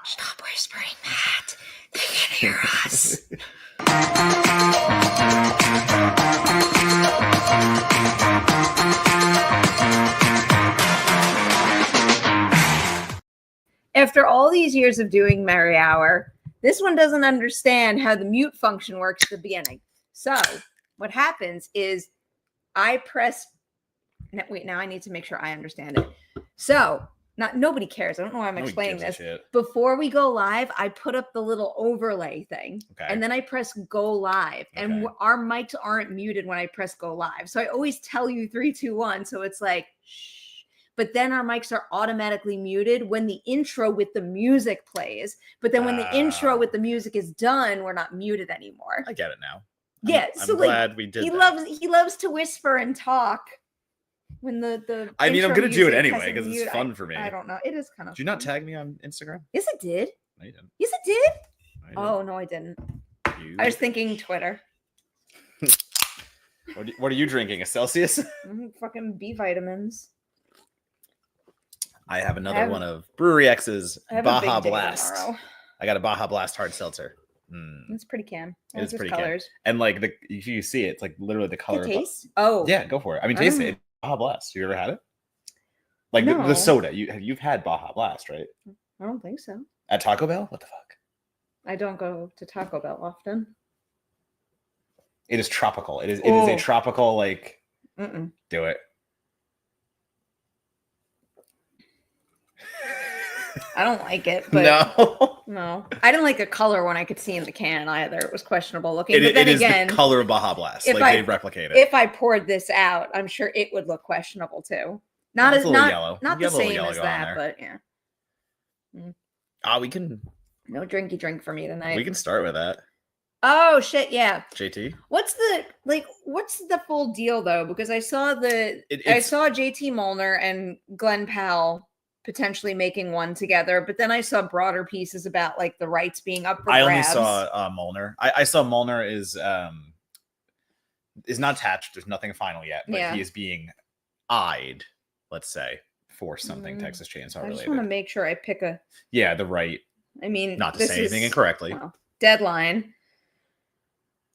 Stop whispering, Matt. They can hear us. After all these years of doing Merri Hour, this one doesn't understand how the mute function works at the beginning. So what happens is I press... Wait, now I need to make sure I understand it. So... nobody cares. I don't know why I'm explaining this. Before we go live, I put up the little overlay thing. Okay. And then I press go live. Okay. And our mics aren't muted when I press go live. So I always tell you 3, 2, 1. So it's like, shh. But then our mics are automatically muted when the intro with the music plays. But then when the intro with the music is done, we're not muted anymore. I get it now. I'm glad we did that. He loves to whisper and talk. When the I'm gonna do it anyway because it's fun for me. I don't know. It is kind of. Did you not tag me on Instagram? Yes, it did. No, you didn't. Yes, it did. Oh no, I didn't. I was thinking Twitter. What are you drinking? A Celsius? Fucking B vitamins. I have another one of Brewery X's Baja Blast. I got a Baja Blast hard seltzer. It's pretty can. It's pretty colors. Can. And if you see it, it's like literally the color. The taste? Oh yeah, go for it. I mean, taste it. Baja Blast. You ever had it? Like the soda. You've had Baja Blast, right? I don't think so. At Taco Bell? What the fuck? I don't go to Taco Bell often. It is tropical. It is a tropical Do it. I don't like it, but no. I didn't like the color when I could see in the can either. It was questionable looking. But then again, the color of Baja Blast. They replicate it. If I poured this out, I'm sure it would look questionable too. Not yellow. Not the same as that, but yeah. We can. No drinky drink for me tonight. We can start with that. Oh shit! Yeah. JT. What's the full deal though? Because I saw I saw JT Molnar and Glenn Powell potentially making one together, but then I saw broader pieces about the rights being up for grabs. I only saw Molnar. I saw Molnar is not attached. There's nothing final yet, but he is being eyed, let's say, for something Texas Chainsaw related. I just want to make sure I pick the right. I mean, not to say anything incorrectly. Deadline.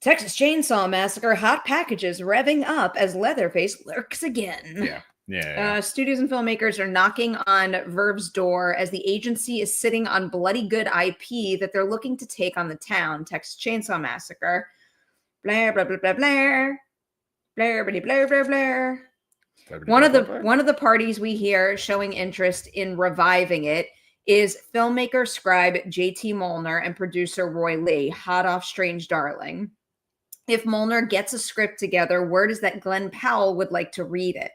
Texas Chainsaw Massacre hot packages revving up as Leatherface lurks again. Yeah. Studios and filmmakers are knocking on Verve's door as the agency is sitting on bloody good IP that they're looking to take on the town. Texas Chainsaw Massacre. Blah, blah, blah, blah, blah. Blah, blah, blah, blah, blah. One of the parties we hear showing interest in reviving it is filmmaker scribe JT Molnar and producer Roy Lee, hot off Strange Darling. If Molnar gets a script together, word is that Glenn Powell would like to read it.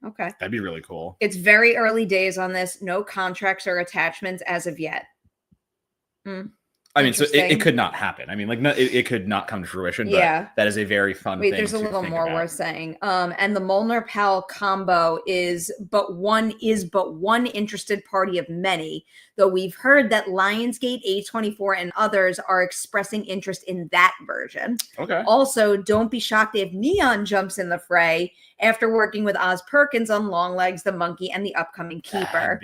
Okay. That'd be really cool. It's very early days on this. No contracts or attachments as of yet. I mean, so it could not happen. I mean, it could not come to fruition, but that is a very fun thing. There's a little more worth saying. And the Molnar-Powell combo is but one interested party of many, though we've heard that Lionsgate, A24, and others are expressing interest in that version. Okay. Also, don't be shocked if Neon jumps in the fray after working with Oz Perkins on Longlegs, the Monkey, and the upcoming Keeper.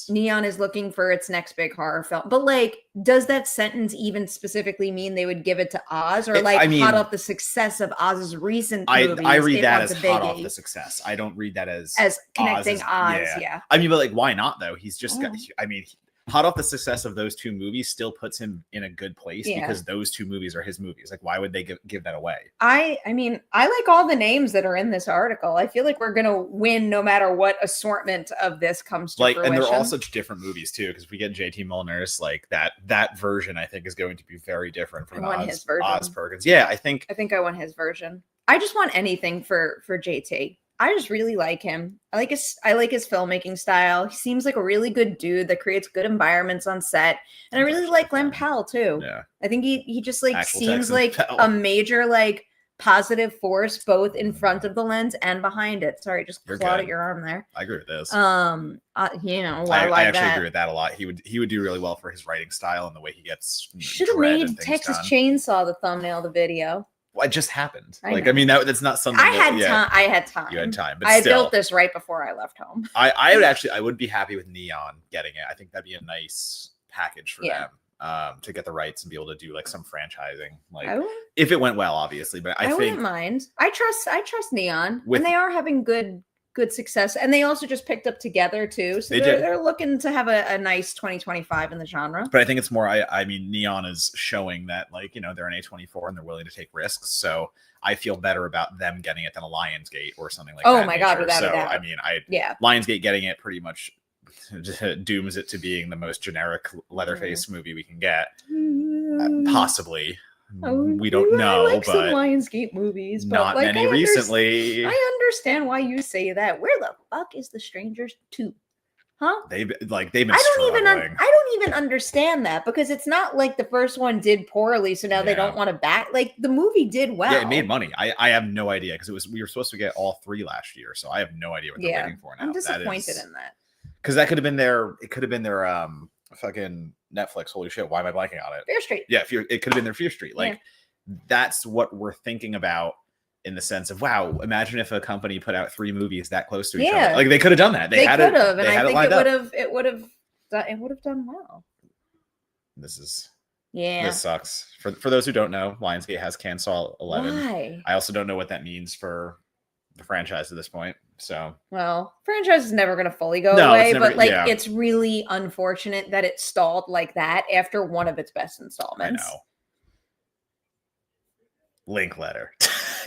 Neon is looking for its next big horror film. But does that sentence even specifically mean they would give it to Oz, or hot off the success of Oz's recent movies? I read that as hot off the success. I don't read that as connecting Oz. Yeah. I mean, but why not though? He's just got. I mean, hot off the success of those two movies still puts him in a good place because those two movies are his movies. Why would they give that away? I mean, I like all the names that are in this article. I feel like we're going to win no matter what assortment of this comes to fruition. And they're all such different movies too, because we get JT Molnar's that version I think is going to be very different from Oz Perkins. Yeah, I think I want his version. I just want anything for JT. I just really like him. I like his filmmaking style. He seems like a really good dude that creates good environments on set. And I really like Glenn Powell too. Yeah. I think he just seems like a major positive force both in front of the lens and behind it. Sorry, just clawed at your arm there. I agree with this. I actually agree with that a lot. He would do really well for his writing style and the way he gets. Should have made Texas Chainsaw the thumbnail of the video. Well, it just happened. I like, know. I mean, that's not something I had time. I had time. You had time, but I still, built this right before I left home. I would be happy with Neon getting it. I think that'd be a nice package for them. To get the rights and be able to do like some franchising, like if it went well, obviously. But I wouldn't mind. I trust Neon, and they are having good success, and they also just picked up Together too, so they're looking to have a nice 2025 in the genre. But I think it's more. I mean, Neon is showing that like they're an A24 and they're willing to take risks. So I feel better about them getting it than a Lionsgate or something like that. Oh my god, without a doubt. I mean, Lionsgate getting it pretty much dooms it to being the most generic Leatherface movie we can get, possibly. We don't know, I like but some Lionsgate movies, but not like, many recently. I understand why you say that. Where the fuck is The Strangers 2? Huh? They've been I don't even understand that, because it's not like the first one did poorly, so now they don't want to back. Like, the movie did well. Yeah, it made money. I have no idea, because we were supposed to get all 3 last year, so I have no idea what they're waiting for now. I'm disappointed in that. Because that could have been their fucking Netflix. Holy shit, why am I blanking on it? Fear Street. Yeah, it could have been their Fear Street. Like, that's what we're thinking about, in the sense of, wow, imagine if a company put out 3 movies that close to each other. Like, they could have done that. They could have, and I think it would have done well. This sucks. For those who don't know, Lionsgate has Cancel 11. Why? I also don't know what that means for the franchise at this point. So, well, franchise is never going to fully go away, but it's really unfortunate that it stalled like that after one of its best installments. I know. Linklater.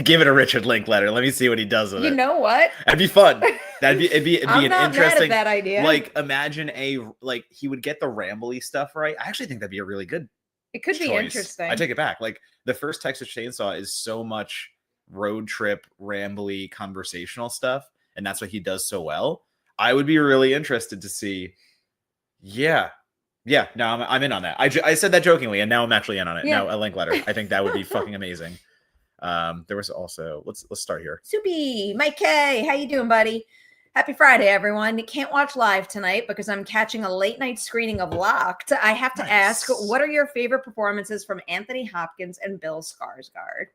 Give it a Richard Linklater. Let me see what he does with it. You know what? That'd be fun. It'd be I'm an not interesting mad at that idea. Like, imagine he would get the rambly stuff right. I actually think that'd be a really good It could be interesting. I take it back. Like, the first Texas Chainsaw is so much road trip, rambly, conversational stuff, and that's what he does so well. I would be really interested to see. No, I'm in on that. I said that jokingly, and now I'm actually in on it. Yeah. Now, a Linklater. I think that would be fucking amazing. There was also let's start here. Soupy, Mike K, how you doing, buddy? Happy Friday, everyone. Can't watch live tonight because I'm catching a late night screening of Locked. I have to ask, what are your favorite performances from Anthony Hopkins and Bill Skarsgård?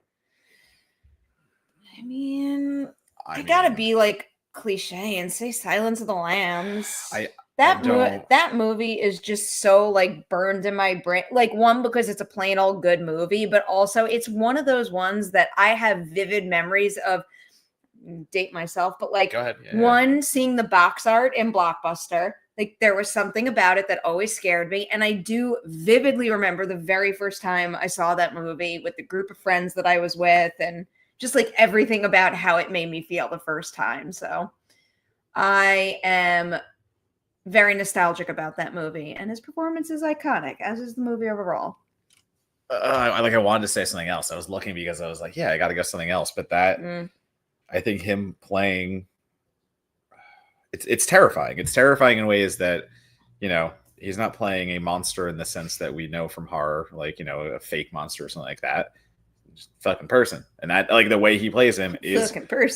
I mean, I gotta be like cliche and say Silence of the Lambs. That movie is just so like burned in my brain. Like, one, because it's a plain old good movie, but also it's one of those ones that I have vivid memories of. Date myself, but like, one, seeing the box art in Blockbuster, like there was something about it that always scared me, and I do vividly remember the very first time I saw that movie with the group of friends that I was with, and just like everything about how it made me feel the first time. So I am very nostalgic about that movie, and his performance is iconic, as is the movie overall. I wanted to say something else. I was looking because I was like, I got to go something else, but that. I think him playing, it's terrifying. It's terrifying in ways that, he's not playing a monster in the sense that we know from horror, like, a fake monster or something like that. Just fucking person. And that, like, the way he plays him is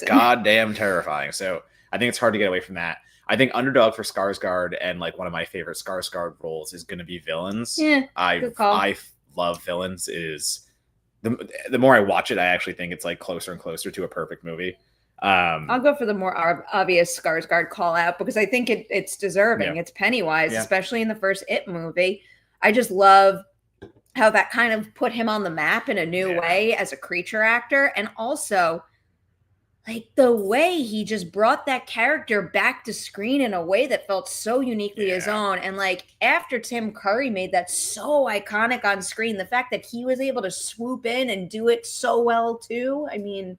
goddamn terrifying. So I think it's hard to get away from that. I think underdog for Skarsgård, and like one of my favorite Skarsgård roles, is going to be Villains. Yeah, I love Villains. The more I watch it, I actually think it's like closer and closer to a perfect movie. I'll go for the more obvious Skarsgård call out because I think it's deserving. It's Pennywise, especially in the first It movie. I just love how that kind of put him on the map in a new way as a creature actor. And also, like, the way he just brought that character back to screen in a way that felt so uniquely his own. And like, after Tim Curry made that so iconic on screen, the fact that he was able to swoop in and do it so well too, I mean,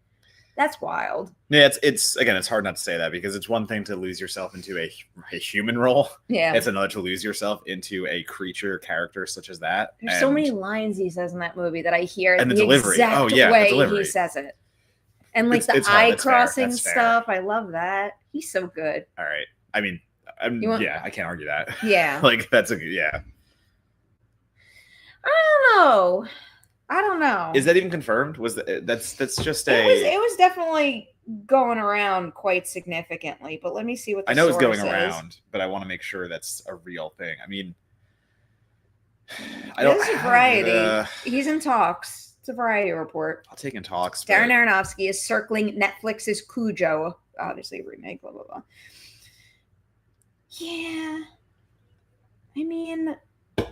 that's wild. Yeah, it's again, it's hard not to say that, because it's one thing to lose yourself into a human role. Yeah. It's another to lose yourself into a creature character such as that. There's so many lines he says in that movie that I hear and the delivery. Exact way he says it. And like the eye crossing stuff, I love that. He's so good. All right. I mean, I can't argue that. Yeah. Like, that's I don't know. Is that even confirmed? That's just It was definitely going around quite significantly, but let me see what the I know it's going is. around, but I want to make sure that's a real thing. I mean, This is Variety. He's in talks a Variety report. I'll take in talks. Darren Aronofsky is circling Netflix's Cujo, obviously a remake, blah, blah, blah. Yeah. I mean, I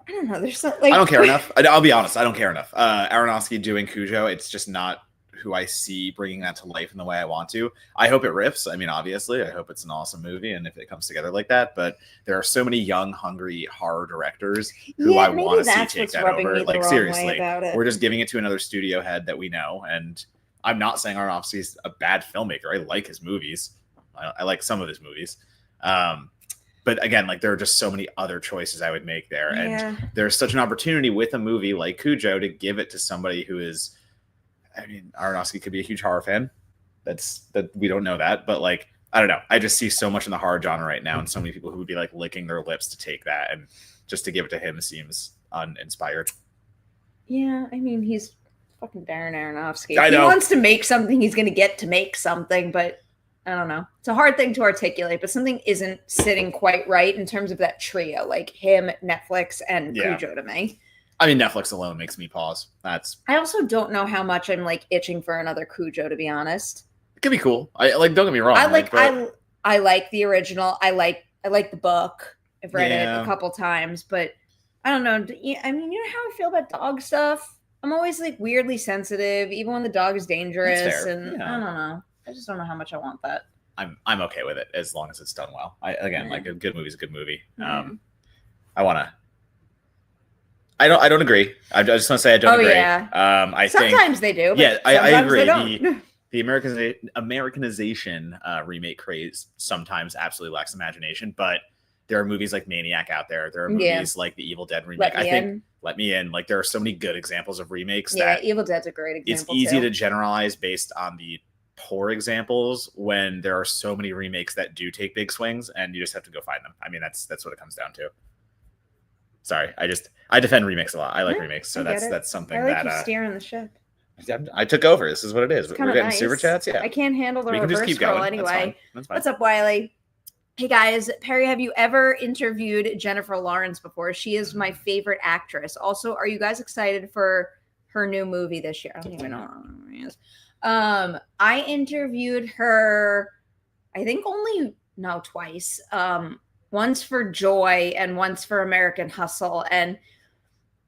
don't know. There's like I don't care enough. I'll be honest. I don't care enough. Aronofsky doing Cujo, it's just not who I see bringing that to life in the way I want to. I hope it riffs. I mean, obviously, I hope it's an awesome movie and if it comes together like that. But there are so many young, hungry horror directors who I want to see take that over. Like, seriously, we're just giving it to another studio head that we know. And I'm not saying Aronofsky's a bad filmmaker. I like his movies. I like some of his movies. But again, like, there are just so many other choices I would make there. And there's such an opportunity with a movie like Cujo to give it to somebody who is, I mean, Aronofsky could be a huge horror fan. That we don't know that, but like, I don't know. I just see so much in the horror genre right now, and so many people who would be like licking their lips to take that, and just to give it to him seems uninspired. Yeah, I mean, he's fucking Darren Aronofsky. I know. He wants to make something, he's going to make something, but I don't know. It's a hard thing to articulate, but something isn't sitting quite right in terms of that trio, like him, Netflix, and Cujo to me. I mean, Netflix alone makes me pause. I also don't know how much I'm like itching for another Cujo, to be honest. It could be cool. I like. Don't get me wrong. I like the original. I like the book. I've read it a couple times, but I don't know. I mean, you know how I feel about dog stuff. I'm always like weirdly sensitive, even when the dog is dangerous, and I don't know. I just don't know how much I want that. I'm okay with it as long as it's done well. Like a good movie is a good movie. I want to. I don't agree. I just want to say I don't agree. Yeah. I sometimes think, they do. Yeah, I agree. The Americanization remake craze sometimes absolutely lacks imagination, but there are movies like Maniac out there. There are movies like the Evil Dead remake. Let Me In. Like, there are so many good examples of remakes. Yeah, Evil Dead's a great example. It's easy to generalize based on the poor examples when there are so many remakes that do take big swings, and you just have to go find them. I mean, that's what it comes down to. Sorry, I defend remakes a lot. I like remakes, so that's something that you steering the ship. I took over. This is what it is. We're getting super chats. Yeah, I can't handle the reverse scroll anyway. That's fine. What's up, Wiley? Hey guys, Perri, have you ever interviewed Jennifer Lawrence before? She is my favorite actress. Also, are you guys excited for her new movie this year? I don't even know what her movie is. I interviewed her, I think twice. Once for Joy and once for American Hustle. And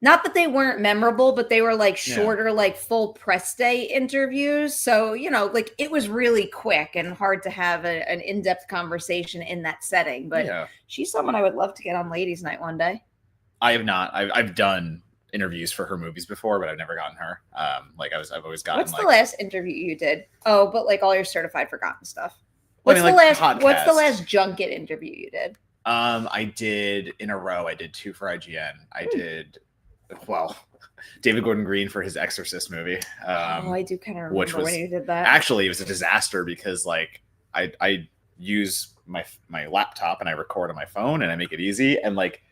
not that they weren't memorable, but they were like shorter, like full press day interviews. So, like, it was really quick and hard to have an in-depth conversation in that setting. But she's someone I would love to get on Ladies Night one day. I have not. I've done interviews for her movies before, but I've never gotten her. I've always gotten. What's the last interview you did? Oh, but like all your certified forgotten stuff. What's the last junket interview you did? I did in a row. I did 2 for IGN. I did, David Gordon Green for his Exorcist movie. I do kind of remember when you did that. Actually, it was a disaster because like I use my laptop and I record on my phone and I make it easy. And like,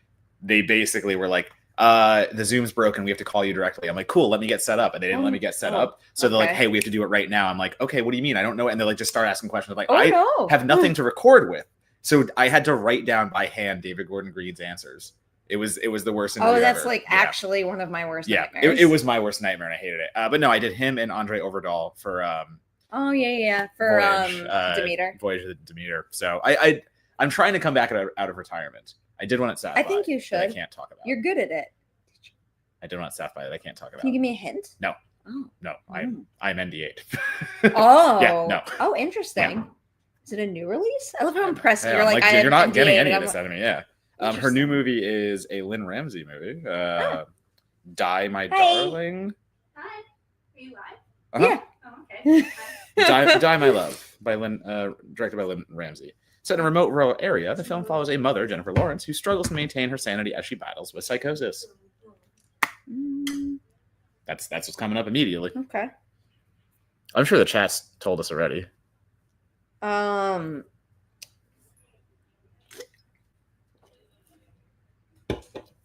they basically were like, the Zoom's broken. We have to call you directly. I'm like, cool, let me get set up. And they didn't let me get set up. So they're like, hey, we have to do it right now. I'm like, okay, what do you mean? I don't know. And they like just start asking questions. Like, I have nothing to record with. So I had to write down by hand David Gordon Green's answers. It was the worst interview that's ever. like actually one of my worst nightmares. It was my worst nightmare and I hated it. But no, I did him and Andre Overdahl for for Demeter. Voyage of Demeter. So I'm trying to come back out of retirement. I did one at South by. I think you should. I can't talk about. You're good at it. I did one at South by that I can't talk about. Can you give me a hint? No. Oh. No, I'm NDA'd. No. Oh, interesting. Yeah. Is it a new release? I love how impressed you're like you're not getting any of this out of me. Yeah. Her new movie is a Lynn Ramsey movie. Die My Darling. Hi. Are you live? Uh-huh. Yeah. Oh, okay. Die My Love by directed by Lynn Ramsey. Set in a remote rural area, the film follows a mother, Jennifer Lawrence, who struggles to maintain her sanity as she battles with psychosis. That's what's coming up immediately. Okay. I'm sure the chat's told us already.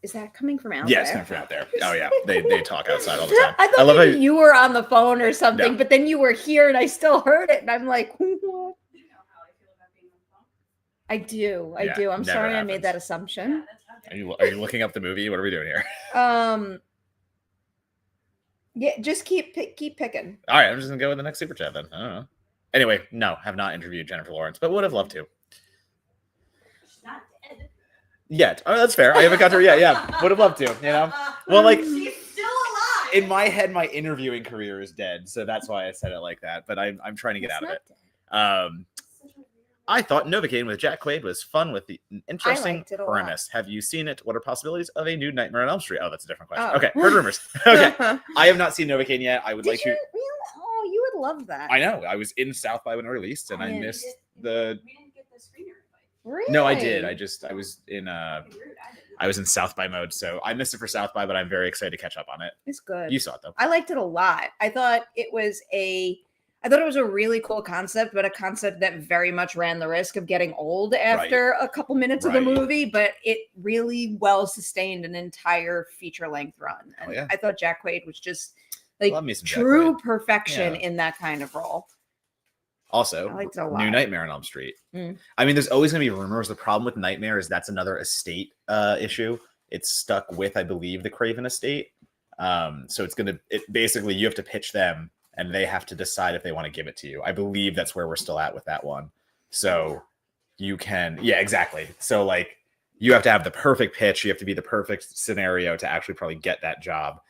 Is that coming from out there? Yeah, it's coming from out there. Oh yeah, they talk outside all the time. I thought maybe you were on the phone or something, but then you were here and I still heard it, and I'm like, what? Do you know how I feel about being on the phone? I do. I'm sorry I made that assumption. Are you looking up the movie? What are we doing here? Yeah, just keep picking. All right, I'm just gonna go with the next super chat then. I don't know. Anyway, no, have not interviewed Jennifer Lawrence, but would have loved to. She's not dead. Yet. Oh, that's fair. I haven't got to her yet. Yeah, would have loved to. You know. Well, like She's still alive. in my head, my interviewing career is dead, so that's why I said it like that. But I'm trying to get out of it. I thought Novocaine with Jack Quaid was fun with the interesting liked it a lot. premise. Have you seen it? What are possibilities of a new Nightmare on Elm Street? Oh, that's a different question. Oh. Okay, heard rumors. Okay, I have not seen Novocaine yet. I would Did like you to. really? Oh, you would love that. I know. I was in South by when it released, and I Yeah. missed the. We didn't get the screener invite. Really? No, I did. I was in Rude, I didn't. I was in South by mode, so I missed it for South by, but I'm very excited to catch up on it. It's good. You saw it though. I liked it a lot. I thought it was a really cool concept, but a concept that very much ran the risk of getting old after a couple minutes of the Right. movie, but it really well sustained an entire feature length run. And yeah. I thought Jack Quaid was just like Love me some Jack true Quaid. perfection Yeah. in that kind of role. Also, I liked it a lot. new Nightmare on Elm Street. Mm. I mean, there's always going to be rumors. The problem with Nightmare is that's another estate issue. It's stuck with, I believe, the Craven estate. So it basically you have to pitch them, and they have to decide if they want to give it to you. I believe that's where we're still at with that one. So you can, yeah, exactly. So like you have to have the perfect pitch. You have to be the perfect scenario to actually probably get that job.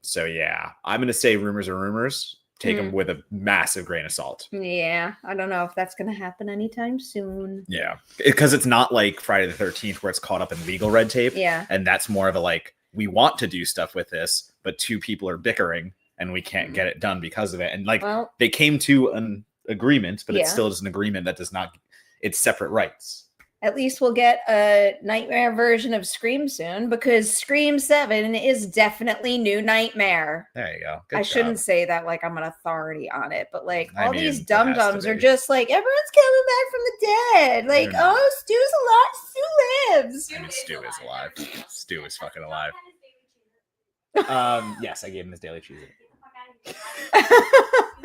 So yeah, I'm going to say rumors are rumors. Take them with a massive grain of salt. Yeah, I don't know if that's going to happen anytime soon. Yeah, because it's not like Friday the 13th where it's caught up in legal red tape. Yeah. And that's more of a like, we want to do stuff with this, but two people are bickering and we can't get it done because of it. And like Well, they came to an agreement, but it's Yeah. still just an agreement that does not, it's separate rights. at least we'll get a Nightmare version of Scream soon because Scream 7 is definitely new Nightmare. There you go. Good I job. shouldn't say that like I'm an authority on it, but like I all mean, these it dum has dums to are be. just like everyone's coming back from the dead. Like, They're not. oh, Stu's alive. Stu lives. I mean, Stu is alive. Stu is fucking alive. Get the fuck out of Yes, I gave him his daily cheese. here. You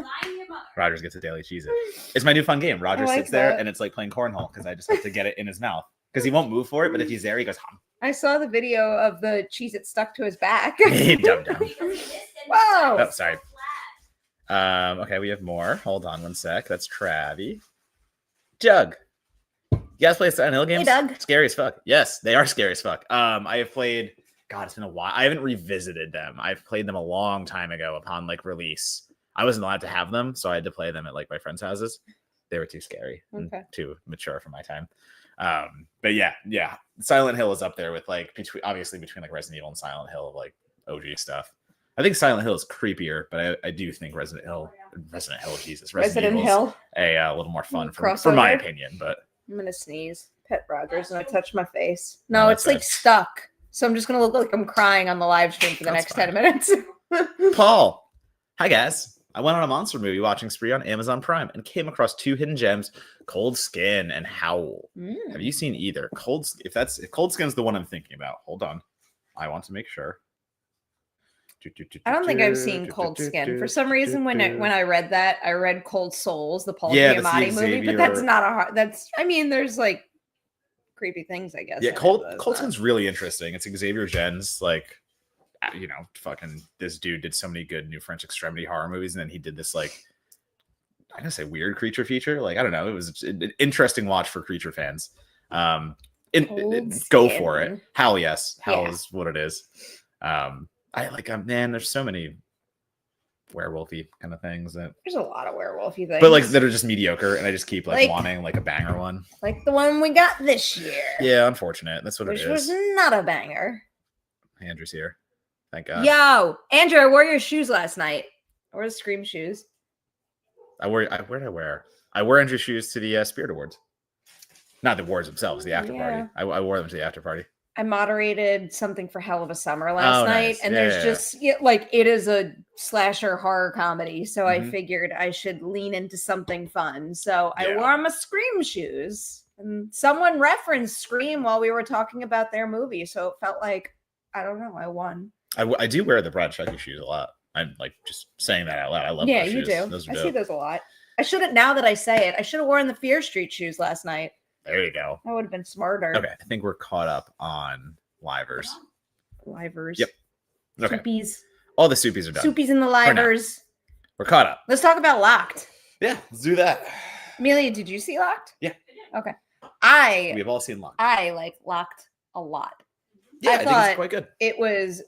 lying to your mother. Rogers gets a daily cheese. It's my new fun game. Roger I like sits there that. and it's like playing cornhole because I just have to get it in his mouth because he won't move for it. But if he's there, he goes, hum. I saw the video of the cheese it stuck to his back. Dumb. Whoa. Oh, sorry. Okay, we have more. Hold on one sec. That's Travie. Doug. You guys play Silent Hill games? Doug. Scary as fuck. Yes, they are scary as fuck. I have played, God, it's been a while. I haven't revisited them. I've played them a long time ago upon like release. I wasn't allowed to have them, so I had to play them at like my friends' houses. They were too scary and Okay. too mature for my time. But yeah. Silent Hill is up there with like between like Resident Evil and Silent Hill, like OG stuff. I think Silent Hill is creepier, but I do think Resident Hill, Jesus, Resident Evil's Hill. a little more fun for my Crossover. opinion. But I'm gonna sneeze. Pet Rogers and I touch my face. No, Oh, it's that's like stuck. So I'm just gonna look like I'm crying on the live stream for the That's next fine. 10 minutes. Paul, hi guys. I went on a monster movie watching spree on Amazon Prime and came across two hidden gems, Cold Skin and Howl. Mm. Have you seen either? If Cold Skin's the one I'm thinking about, hold on. I want to make sure. I don't think I've seen Cold Skin. For some reason, when I read that, I read Cold Souls, the Paul Yeah, that's the Giamatti movie, but that's Xavier- not a hard. That's I mean, there's like creepy things, I guess. Yeah, in it, Cold but it's Cold not- Skin's really interesting. It's Xavier Gens, like, fucking this dude did so many good new French extremity horror movies, and then he did this like, I'm gonna say weird creature feature. Like, I don't know, it was an interesting watch for creature fans. Go Cold for it. Skin. Howl, yes, Howl Yeah. is what it is. Man, there's so many werewolfy kind of things that, There's a lot of werewolfy things, but like that are just mediocre, and I just keep Like- wanting like a banger one. like the one we got this year, Yeah, unfortunate. That's what which it was is. not a banger. Andrew's here. Thank God. Yo, Andrew, I wore your shoes last night. I wore the Scream shoes. Where did I wear? I wore Andrew's shoes to the Spirit Awards. Not the awards themselves, the after Yeah. party. I wore them to the after party. I moderated something for Hell of a Summer last Oh, night, nice. and Yeah, there's yeah, just like it is a slasher horror comedy, so I Mhm. figured I should lean into something fun. So I Yeah. wore my Scream shoes, and someone referenced Scream while we were talking about their movie, so it felt like I don't know, I won. I do wear the Brad Chucky shoes a lot. I'm like just saying that out loud. I love Yeah, those you shoes. do. Those are I dope. see those a lot. I shouldn't. Now that I say it, I should have worn the Fear Street shoes last night. There you go. That would have been smarter. Okay, I think we're caught up on livers. Livers. Yep. Okay. Keepies. All the Soupies are done. Soupies and the livers. We're caught up. Let's talk about Locked. Yeah, let's do that. Amelia, did you see Locked? Yeah. Okay. We have all seen Locked. I like Locked a lot. Yeah, I think thought it's quite good. It was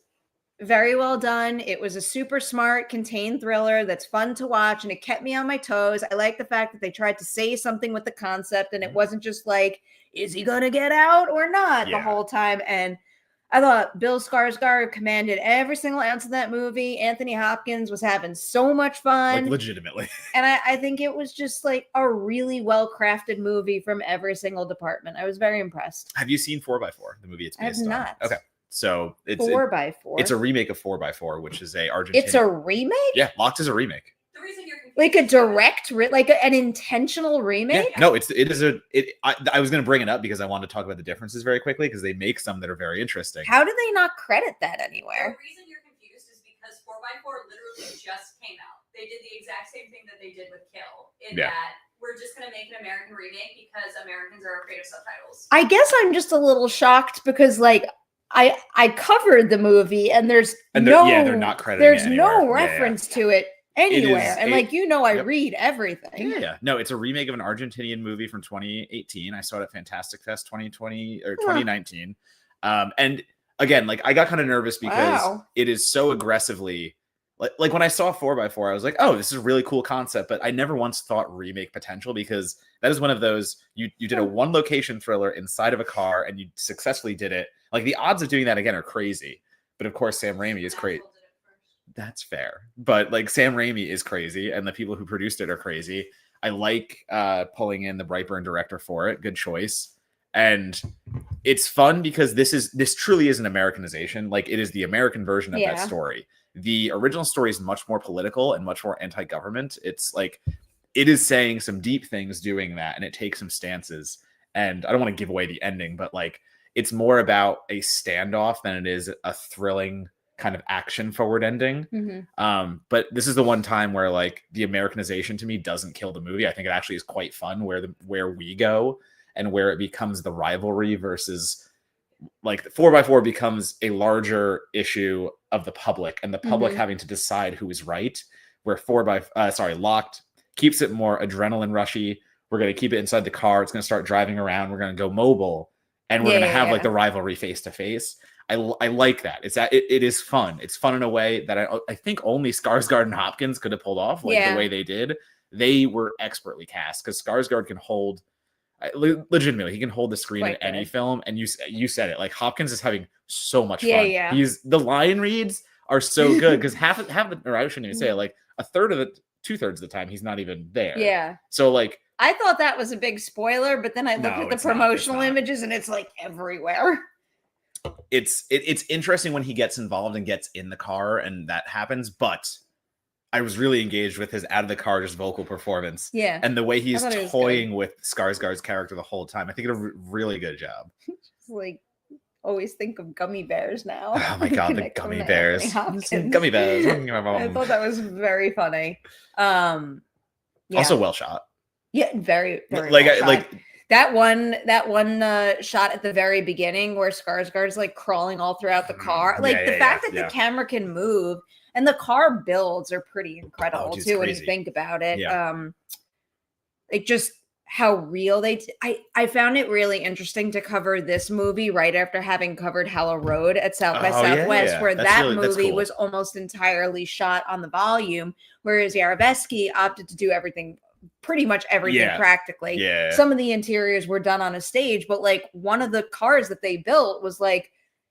very well done. It was a super smart, contained thriller that's fun to watch, and it kept me on my toes. I like the fact that they tried to say something with the concept, and it wasn't just like, is he gonna get out or not the whole time? And I thought Bill Skarsgård commanded every single ounce of that movie. Anthony Hopkins was having so much fun. Like, legitimately. And I think it was just like a really well-crafted movie from every single department. I was very impressed. Have you seen 4x4, the movie it's I have based on? not. Okay. So it's 4x4. It's a remake of 4x4, which is a Argentinian. It's a remake? Yeah, Locked is a remake. The reason you're confused Like a is direct, like an intentional remake? Yeah, no, I was going to bring it up because I wanted to talk about the differences very quickly because they make some that are very interesting. How do they not credit that The anywhere? reason you're confused is because 4x4 literally just came out. They did the exact same thing that they did with Kill, in Yeah. that we're just going to make an American remake because Americans are afraid of subtitles. I guess I'm just a little shocked because like I covered the movie and there's And they're not crediting there's it no anywhere. reference to it anywhere. And like I Yep. read everything. Yeah. No, it's a remake of an Argentinian movie from 2018. I saw it at Fantastic Fest 2020 or 2019. And again, like I got kind of nervous because it is so aggressively like when I saw 4x4, I was like, oh, this is a really cool concept, but I never once thought remake potential because that is one of those you did a one location thriller inside of a car and you successfully did it. Like the odds of doing that again are crazy. But of course, Sam Raimi is crazy. That's fair. But like Sam Raimi is crazy and the people who produced it are crazy. I like pulling in the Brightburn director for it. Good choice. And it's fun because this truly is an Americanization. Like it is the American version of that story. The original story is much more political and much more anti-government. It's like it is saying some deep things doing that, and it takes some stances. And I don't want to give away the ending, but like it's more about a standoff than it is a thrilling kind of action forward ending. But this is the one time where like the Americanization to me doesn't kill the movie. I think it actually is quite fun where we go and where it becomes the rivalry versus like 4x4 becomes a larger issue of the public and the public having to decide who is right, where Locked keeps it more adrenaline rushy. We're going to keep it inside the car. It's going to start driving around. We're going to go mobile and we're going to have like the rivalry face to face. I like that. It's that it is fun. It's fun in a way that I think only Skarsgård and Hopkins could have pulled off the way they did. They were expertly cast because Skarsgård can hold legitimately he can hold the screen in any film. And you said it, like Hopkins is having so much fun. He's the line reads are so good because half or I shouldn't even say it, like two-thirds of the time he's not even there. So like I thought that was a big spoiler, but then I looked at the promotional images and it's like everywhere. It's interesting when he gets involved and gets in the car and that happens, but I was really engaged with his out of the car just vocal performance. Yeah. And the way he's toying with Skarsgård's character the whole time. I think he did a really good job. Just like always think of gummy bears now. Oh my god, the gummy bears. Gummy bears. I thought that was very funny. Also well shot. Yeah, very, very like well shot. like that one shot at the very beginning where Skarsgård's like crawling all throughout the car. Like the fact that the camera can move and the car builds are pretty incredible too when you think about it. Like just how real I found it really interesting to cover this movie right after having covered Hella Road at South by Southwest, where that movie was almost entirely shot on the volume, whereas Yarovesky opted to do pretty much everything practically. Some of the interiors were done on a stage, but like one of the cars that they built was like,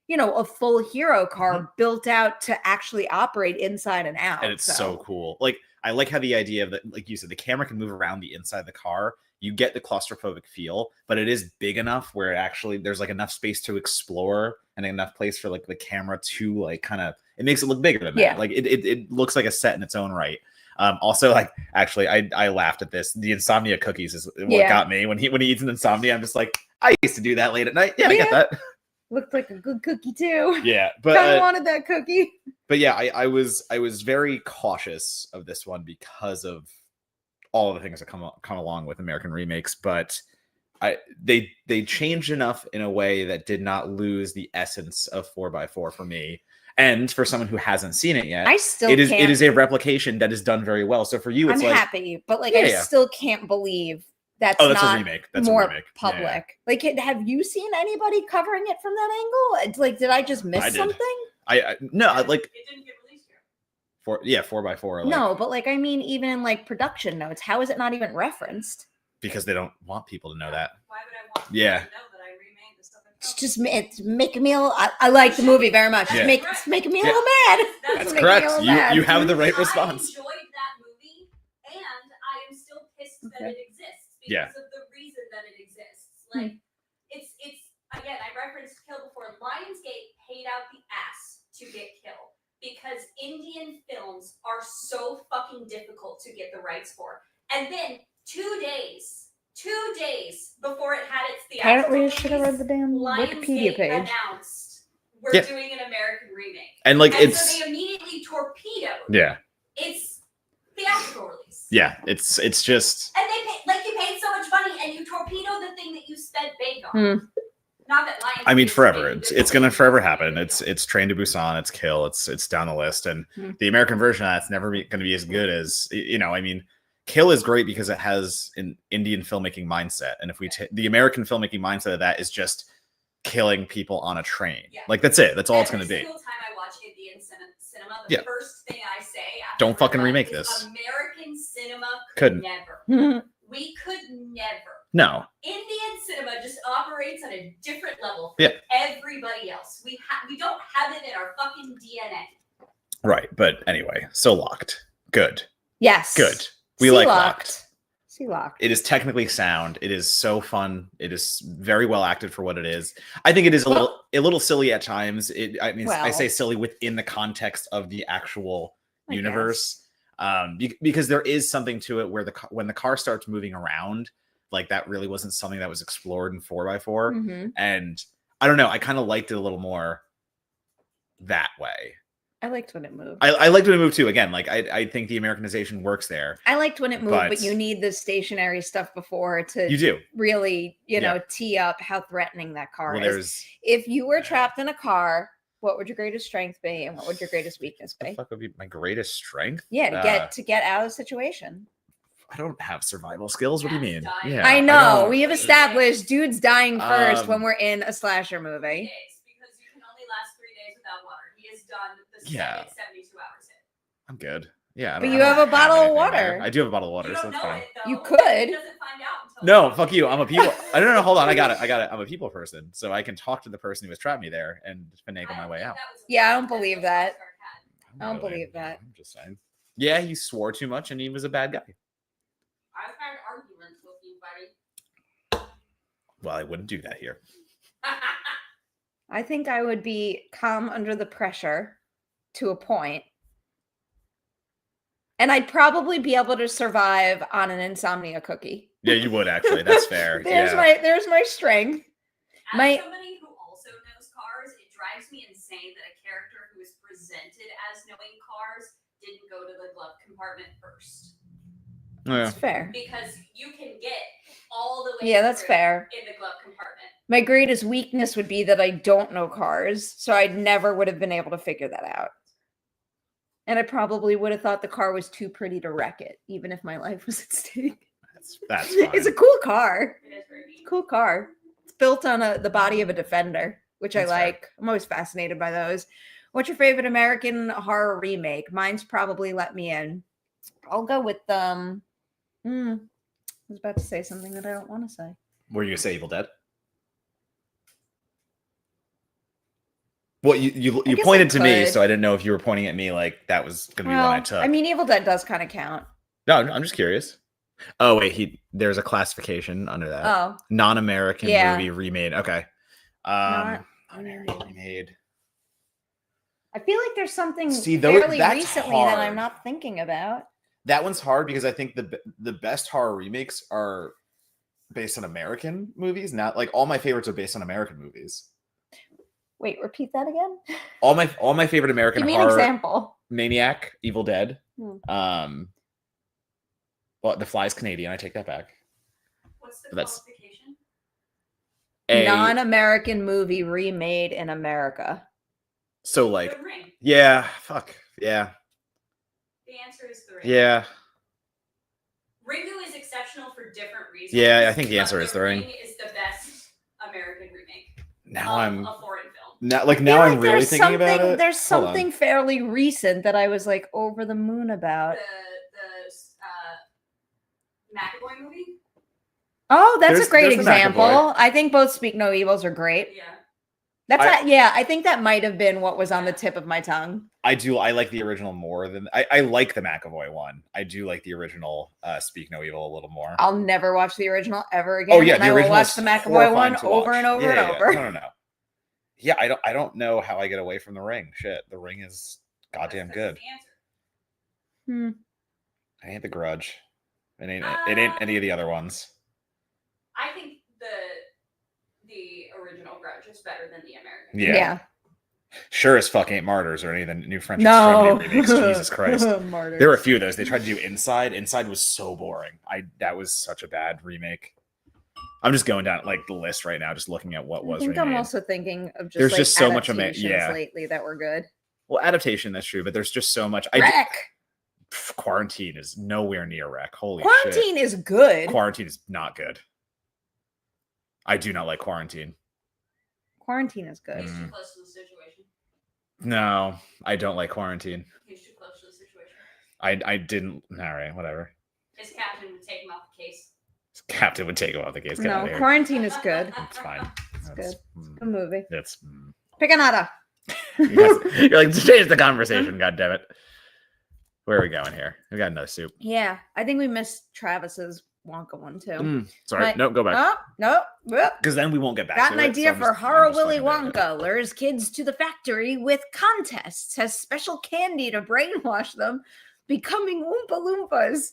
a full hero car built out to actually operate inside and out. And it's so cool. Like, I like how the idea of that, like you said, the camera can move around the inside of the car. You get the claustrophobic feel, but it is big enough where it actually, there's like enough space to explore and enough place for like the camera to like kind of, it makes it look bigger than that. Like it looks like a set in its own right. Also, like, actually, I laughed at this. The insomnia cookies is what got me. When he eats an insomnia, I'm just like, I used to do that late at night. Yeah, I get that. Looked like a good cookie too. Yeah, but kind of wanted that cookie. But yeah, I was very cautious of this one because of all of the things that come along with American remakes. But they changed enough in a way that did not lose the essence of 4x4 for me. And for someone who hasn't seen it yet, I still it is can't. it is a replication that is done very well. So for you, it's I'm like, happy, but like Yeah, I yeah. still can't believe that's oh, that's not a remake. That's more a remake. Yeah, public. yeah. Like, have you seen anybody covering it from that angle? It's like, did I just miss I did. something? No, like It didn't get released here. 4x4. Like, No, but like I mean, even in like production notes, how is it not even referenced? because they don't want people to know that. Why would I want Yeah. people to know that I remade the stuff I It's filmed? just it's making me I like the movie very much. Yeah. It's making me a Yeah. little mad. That's It's That's making me a correct. little mad. You have the right response. I enjoyed that movie, and I am still pissed that Okay. it exists because Yeah. of the reason that it exists. Like, it's again, I referenced Kill before. Lionsgate paid out the ass to get Kill because Indian films are so fucking difficult to get the rights for. And then 2 days before it had its theatrical Apparently, I should have read the damn Lionsgate Wikipedia page. announced we're Yeah. doing an American remake. And like And it's so they immediately torpedoed yeah. its theatrical release. Yeah, it's just And you paid so much money and you torpedo the thing that you spent big on. Hmm. Not that Lionsgate I mean is forever. making It's this gonna movie. forever happen. It's Train to Busan, it's Kill, it's down the list. And the American version of that's never gonna be as good as I mean, Kill is great because it has an Indian filmmaking mindset. And if we take the American filmmaking mindset of that is just killing people on a train. Yeah. Like that's it. That's all it's gonna Every be. single time I watch Indian cinema, the Yeah. first thing I say after Don't fucking we're done remake is this. American cinema Couldn't. never. We could never. No. Indian cinema just operates on a different level from Yeah. everybody else. We don't have it in our fucking DNA. Right. But anyway, so Locked. Good. Yes. Good. We See like Locked. See Locked. It is technically sound. It is so fun. It is very well acted for what it is. I think it is a little silly at times. I mean, I say silly within the context of the actual I universe, because there is something to it where when the car starts moving around, like that really wasn't something that was explored in 4x4. Mhm. And I don't know. I kind of liked it a little more that way. I liked when it moved. I liked when it moved too. Again, like I think the Americanization works there. I liked when it moved, but But- you need the stationary stuff before to You do. really, you know, Yeah. tee up how threatening that car Well, is. there's If you were trapped in a car, what would your greatest strength be, and what would your greatest weakness the be? fuck would be my greatest strength? Yeah, to get out of the situation. I don't have survival skills. What do you mean? Yeah, I know don't- we have established dudes dying first when Um, we're in a slasher 3 movie. days, because you can only last 3 days without water. He has done the Yeah. 72 hours hit. I'm good. Yeah, I But don't- you I have don't a bottle of anything water. there. I do have a bottle of water, You so don't that's know fine. it, though. You could. He doesn't find out until No, fuck you. I'm a people. I don't know. Hold on. I got it. I'm a people person, so I can talk to the person who has trapped me there and finagle my way out. Yeah, I don't believe that. I don't Really. believe that. I'm just saying. Yeah, he swore too much and he was a bad guy. I've had arguments with you, buddy. Well, I wouldn't do that here. I think I would be calm under the pressure to a point. And I'd probably be able to survive on an insomnia cookie. Yeah, you would actually. That's fair. There's Yeah. there's my strength. As My- somebody who also knows cars, it drives me insane that a character who is presented as knowing cars didn't go to the glove compartment first. Yeah. It's fair. Because you can get all the way Yeah, that's through fair. in the glove compartment. My greatest weakness would be that I don't know cars, so I never would have been able to figure that out. And I probably would have thought the car was too pretty to wreck it, even if my life was at stake. That's fine. It's a cool car. It is very neat. Cool car. It's built on the body of a Defender, which That's I fair. like. I'm always fascinated by those. What's your favorite American horror remake? Mine's probably Let Me In. I'll go with I was about to say something that I don't want to say. Were you gonna say Evil Dead? Well, you guess pointed I to me, could. so I didn't know if you were pointing at me like that was gonna be one I took. I mean, Evil Dead does kind of count. No, I'm just curious. Oh wait, there's a classification under that. Oh, Non-American Yeah. movie remade. Okay. Not Non-American remade. I feel like there's something See, though, fairly that's recently that I'm hard. not thinking about. That one's hard because I think the best horror remakes are based on American movies. Not like all my favorites are based on American movies. Wait, repeat that again. All my favorite American Give me an horror: example. Maniac, Evil Dead. Hmm. Well, The Fly's Canadian. I take that back. What's the That's- qualification? A- Non-American movie remade in America. So like, The Ring. yeah, fuck, yeah, The answer is The Ring. yeah. Ringu is exceptional for different reasons. Yeah, I think the but answer is The Ring. is the best American remake Now of I'm a foreign film. now I feel I'm like really there's thinking about something- it. There's Hold on. something fairly recent that I was like over the moon about. The McAvoy movie. Oh, that's There's- a great there's the example. McAvoy. I think both Speak No Evils are great. Yeah. I think that might have been what was on the tip of my tongue. I like the original more than I like the McAvoy one. I do like the original Speak No Evil a little more. I'll never watch the original ever again. Oh yeah, and the I will original watch is the McAvoy horrifying one to over watch. and over Yeah, and yeah, over. No. Yeah, I don't know how I get away from The Ring. Shit, The Ring is goddamn That's good. the answer. I ain't The Grudge. It ain't any of the other ones. I think the original Grudge is better than the American. Yeah. Sure as fuck ain't Martyrs or any of the new French No. Extremity remakes. Jesus Christ. Martyrs. There were a few of those. They tried to do Inside. Inside was so boring. That was such a bad remake. I'm just going down like the list right now, just looking at what was I think remade. I'm also thinking of just There's like just so much adaptations lately that were good. Well, adaptation, that's true, but there's just so much. Quarantine is nowhere near Wreck. Holy shit. Quarantine is good. Quarantine is not good. I do not like Quarantine. Quarantine is good. He's too close to the situation. No, I don't like Quarantine. He's too close to the situation. I didn't. All right, whatever. His captain would take him off the case. Captain would take him off the case. Get out No, of here. Quarantine is good. It's fine. It's That's- good. Good movie. That's. Pick another. You're like, change the conversation. God damn it. Where are we going here? We got another soup. Yeah, I think we missed Travis's Wonka one too. Sorry, no, go back. Oh, no. Because then we won't get back. Got to an it, idea so I'm for just- I'm Horror just Willy looking at it. Wonka. Lures kids to the factory with contests, has special candy to brainwash them, becoming Oompa Loompas,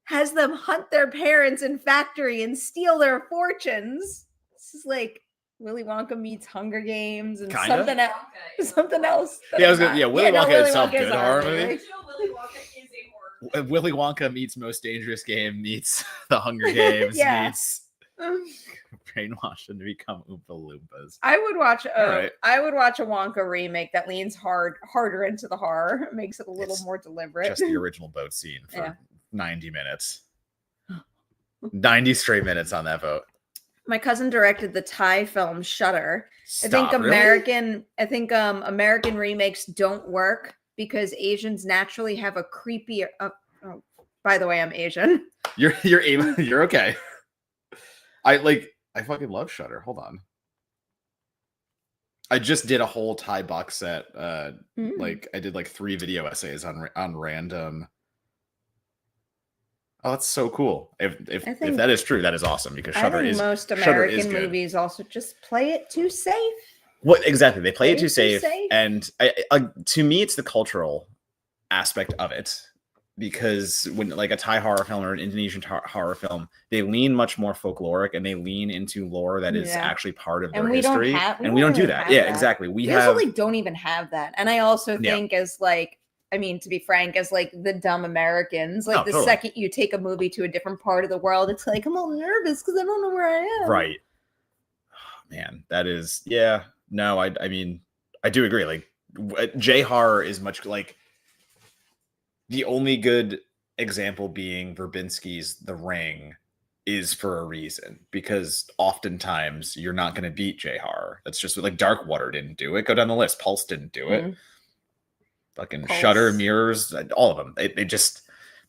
has them hunt their parents in factory and steal their fortunes. This is like Willy Wonka meets Hunger Games and Kinda. something else. Wonka is a Something horror else. movie. Yeah, I was gonna. Yeah, Willy Wonka Willy itself Wonka is good a horror horror movie. movie. Original Willy Wonka is a horror movie. Willy Wonka meets Most Dangerous Game meets The Hunger Games Yeah. meets Brainwash them to become Oompa Loompas. I would watch a Alright. I would watch a Wonka remake that leans harder into the horror, makes it a little It's more deliberate. Just the original boat scene for Yeah. 90 minutes. 90 straight minutes on that boat. My cousin directed the Thai film Shutter. I think Stop, really? American remakes don't work because Asians naturally have a creepier. By the way, I'm Asian. You're you're okay. I fucking love Shutter. Hold on. I just did a whole Thai box set. Like I did like 3 video essays on random. Oh, that's so cool. If that is true, that is awesome because I Shutter think is most Shudder is American good. movies also just play it too safe. What exactly? They play it too Too safe, safe. and to me, it's the cultural aspect of it. Because when like a Thai horror film or an Indonesian horror film, they lean much more folkloric and they lean into lore that is Yeah. actually part of their And we don't history. have- and we don't do really that. have Yeah, that. exactly. We We have also like don't even have that. And I also Yeah. think as like, I mean, to be frank, as like the dumb Americans, like Oh, the totally. second you take a movie to a different part of the world, it's like I'm all nervous because I don't know where I am. right. Oh, man, that is No, I mean, I do agree. Like J horror is much like the only good example being Verbinski's The Ring is for a reason because oftentimes you're not going to beat J horror. That's just like Darkwater didn't do it. Go down the list. Pulse didn't do it. Mhm. Fucking Pulse. Shutter, Mirrors, all of them.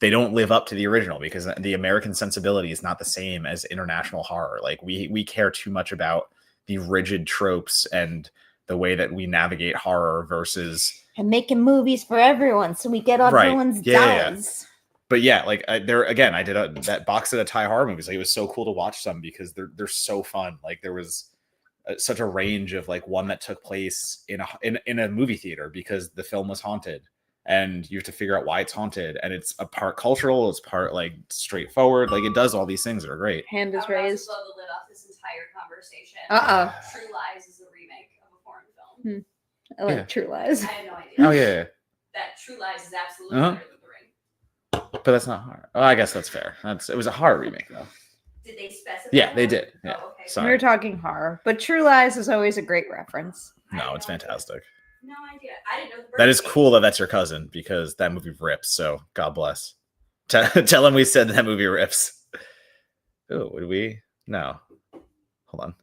They don't live up to the original because the American sensibility is not the same as international horror. Like we care too much about the rigid tropes and the way that we navigate horror versus. And making movies for everyone, so we get Right. everyone's Yeah. dollars. But yeah, like there again, I did that box set of Thai horror movies. Like it was so cool to watch some because they're so fun. Like there was such a range of like one that took place in a movie theater because the film was haunted, and you have to figure out why it's haunted. And it's a part cultural, it's part like straightforward. Like it does all these things that are great. Hand I is would also raised. blow the lid off this entire conversation. True Lies is a remake of a foreign film. I like Yeah. True Lies. I had no idea. Oh yeah, That True Lies is absolutely Uh-huh. better than The Ring. but that's not horror. Oh, I guess that's fair. It was a horror remake though. Did they specify? Yeah, they that? did. Yeah. Oh, okay. Sorry. We were talking horror, but True Lies is always a great reference. No, it's fantastic. No idea. I didn't know. The That is birthday. cool that that's your cousin because that movie rips. So God bless. Tell him we said that movie rips. Oh, would we? No. Hold on.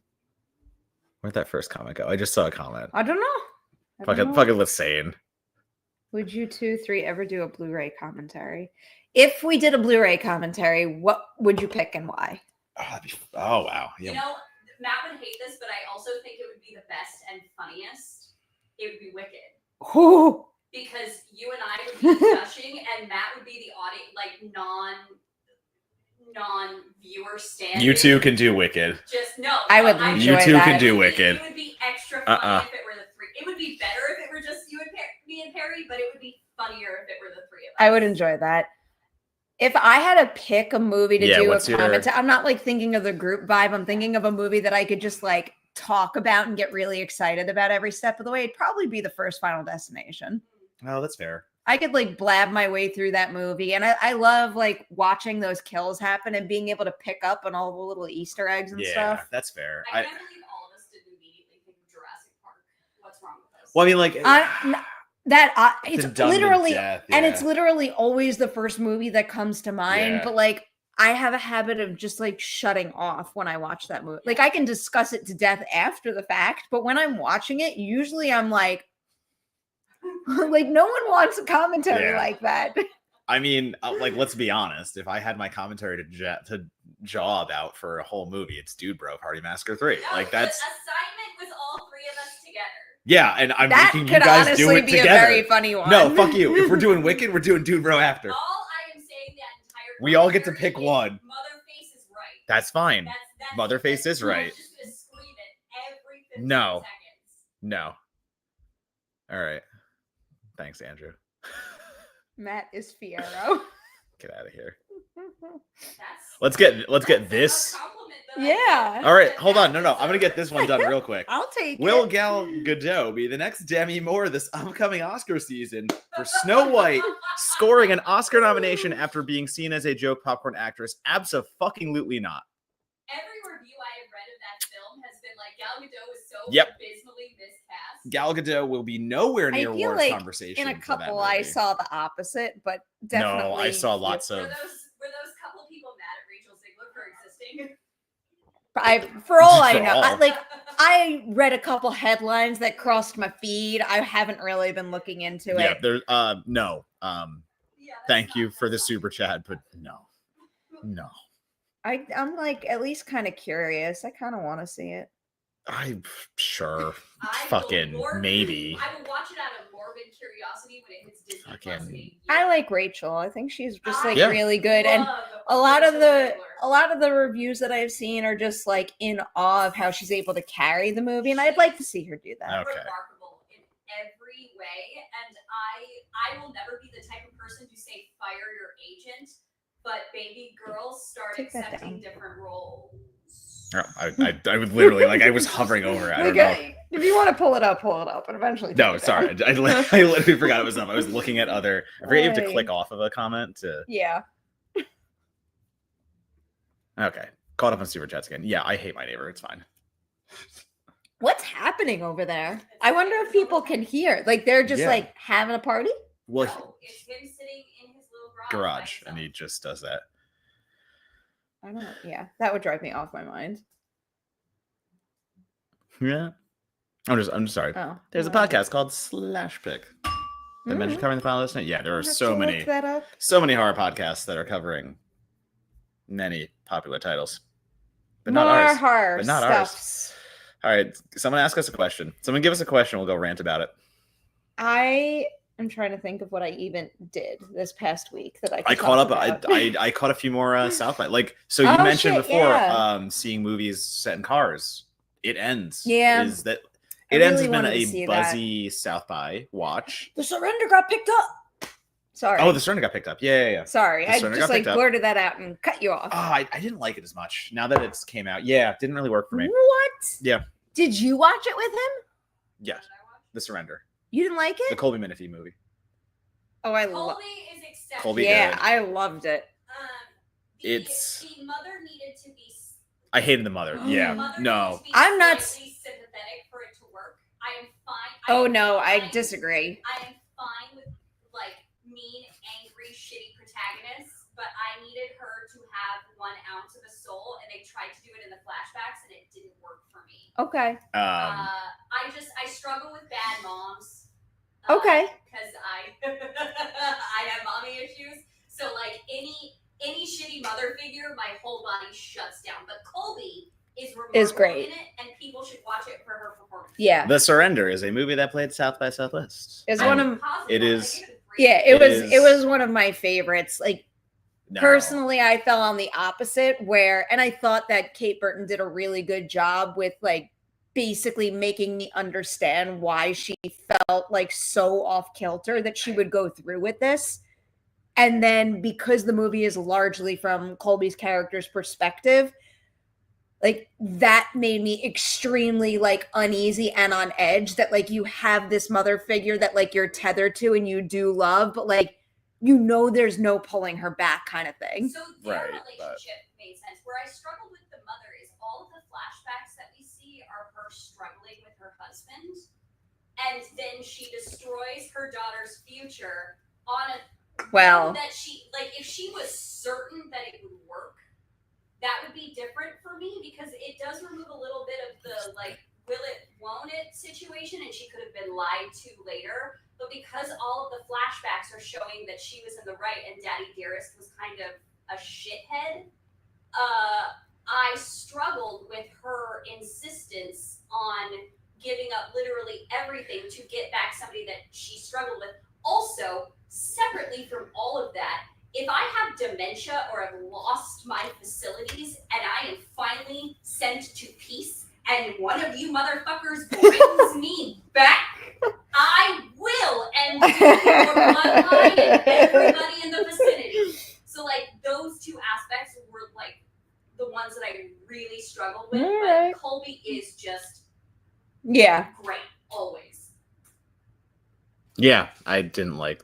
Where'd that first comment go? I just saw a comment. I don't know. I don't know. Fucking insane. Would you 2-3 ever do a Blu-ray commentary? If we did a Blu-ray commentary, what would you pick and why? Oh wow. You know, Matt would hate this, but I also think it would be the best and funniest. It would be Wicked. Ooh. Because you and I would be gushing, and Matt would be the audience, like non-viewer stand. You two can do Wicked. Just no. I would no, enjoy You two that. can do Wicked. It would be extra funny if it were the three. It would be better if it were just you and me and Perry, but it would be funnier if it were the three of us. I would enjoy that. If I had to pick a movie to do a what's your- commentary, I'm not like thinking of the group vibe. I'm thinking of a movie that I could just like talk about and get really excited about every step of the way. It'd probably be the first Final Destination. Oh, that's fair. I could like blab my way through that movie. And I love like watching those kills happen and being able to pick up on all the little Easter eggs and Yeah, stuff. that's fair. I can't believe all of us didn't immediately think of Jurassic Park. What's wrong with us? Well, I mean, like It's been done to literally, death, and yeah. it's literally always the first movie that comes to mind. Yeah. But like, I have a habit of just like shutting off when I watch that movie. Like, I can discuss it to death after the fact, but when I'm watching it, usually I'm like, like no one wants a commentary Yeah. like that. I mean, like, let's be honest. If I had my commentary to jaw about for a whole movie, it's Dude Bro Party Massacre 3. No, Like, the that's assignment was all three of us together. yeah, and I'm That making you could guys honestly do it be together. a very funny one. No, fuck you. If we're doing Wicked, we're doing Dude Bro after. All I am saying that entire We all get to commentary pick is one. Motherface is right. That's fine. That's Motherface is right. I'm just gonna scream it every 15 No. seconds. No. All right. Thanks, Andrew. Matt is Fiero. Get out of here. That's Let's get that's this. a compliment that I Yeah. think All right, that hold on. Matt No, I'm gonna get this one done deserves. real quick. I'll take Will it. Gal Gadot be the next Demi Moore this upcoming Oscar season for Snow White, scoring an Oscar nomination after being seen as a joke popcorn actress? Abso-fucking-lutely not. Every review I have read of that film has been like Gal Gadot was so Yep. abysmally miscast. Gal Gadot will be nowhere I near feel awards like conversation. In a for that couple, I movie. saw the opposite, but definitely. No, I saw lots Were of. those couple people mad at Rachel Ziegler for existing? For all I For know, all. I read a couple headlines that crossed my feed. I haven't really been looking into Yeah, it. there's no. Yeah, that's Thank not- you for the that's not- super chat, but no. I'm like at least kind of curious. I kind of want to see it. I'm sure. I will Fucking morbid- maybe. I will watch it out of morbid curiosity when it hits Disney Plus Fucking- in a year. I like Rachel. I think she's just like Yeah. really good, and Love a lot of Rachel the Ziegler. reviews that I've seen are just like in awe of how she's able to carry the movie, and I'd like to see her do that. Okay. Remarkable in every way, and I will never be the type of person to say fire your agent, but baby girls start Take that accepting down. different roles. Oh, I would literally I was hovering over it. I don't know. If you want to pull it up, and eventually. No, take it sorry. down. I literally forgot it was up. I was looking at other. I forget you have to Right. click off of a comment to. Yeah. Okay, caught up on super chats again. Yeah, I hate my neighbor. It's fine. What's happening over there? I wonder if people can hear. Like they're just Yeah. like having a party. Well, No, it's him sitting in his little garage, by and he himself. just does that. I don't know. Yeah, that would drive me off my mind. Yeah. I'm sorry. Oh, There's a well, podcast called Slash Pick. They mentioned mm, covering the final destination. Yeah, there I'll are have so to many, look that up. so many horror podcasts that are covering many popular titles, but not More ours. horror But not ours. stuffs. All right, someone ask us a question. Someone give us a question. We'll go rant about it. I am trying to think of what I even did this past week that I. I could caught talk up. about. I caught a few more South by. Like, so you Oh, mentioned shit, before, yeah. seeing movies set in cars. It ends. Yeah. Is that I it ends really has been wanted to a see that. buzzy South by watch. The surrender got picked up. Sorry. Oh, the Surrender got picked up. Yeah. Sorry, The I Surrender just got like picked up. blurted that out and cut you off. Oh, I didn't like it as much. Now that it's came out, yeah, it didn't really work for me. What? Yeah. Did you watch it with him? Yeah, The Surrender, You didn't like the it? Colby Minifee movie. Oh, I love. Colby is accepted. Colby Yeah, good. I loved it. It's- the mother needed to be. I hated the mother. Oh. Yeah, The mother no. needed to be I'm not- slightly sympathetic for it to work. I am fine. Oh no, I disagree. I am fine with like mean, angry, shitty protagonists, but I needed her to have 1 ounce of a soul, and they tried to do it in the flashbacks, and it didn't work for me. Okay. I struggle with bad moms. Okay. Because I have mommy issues. So like any shitty mother figure, my whole body shuts down. But Colby is remarkable great in it, and people should watch it for her performance. Yeah. The Surrender is a movie that played South by Southwest. It's I'm one of positive it I is- think it was yeah, great. it was one of my favorites. Like No. personally, I fell on the opposite and I thought that Kate Burton did a really good job with like basically making me understand why she felt like so off kilter that she would go through with this. And then because the movie is largely from Colby's character's perspective, like that made me extremely like uneasy and on edge that like you have this mother figure that like you're tethered to and you do love, but like you know there's no pulling her back kind of thing. So their Right, relationship made sense. Where I struggled with the mother is all of the flashbacks that we see are her struggling with her husband, and then she destroys her daughter's future on a Well, that she like if she was certain that it would work, that would be different for me because it does remove a little bit of the like will it won't it situation, and she could have been lied to later. But because all of the flashbacks are showing that she was in the right and Daddy Dearest was kind of a shithead, I struggled with her insistence on giving up literally everything to get back somebody that she struggled with. Also, separately from all of that, if I have dementia or have lost my facilities and I am finally sent to peace and one of you motherfuckers brings me back, I will end your bloodline and everybody in the vicinity. So like those two aspects were like the ones that I really struggled with. Alright. But Colby is just yeah. great, always. Yeah, I didn't like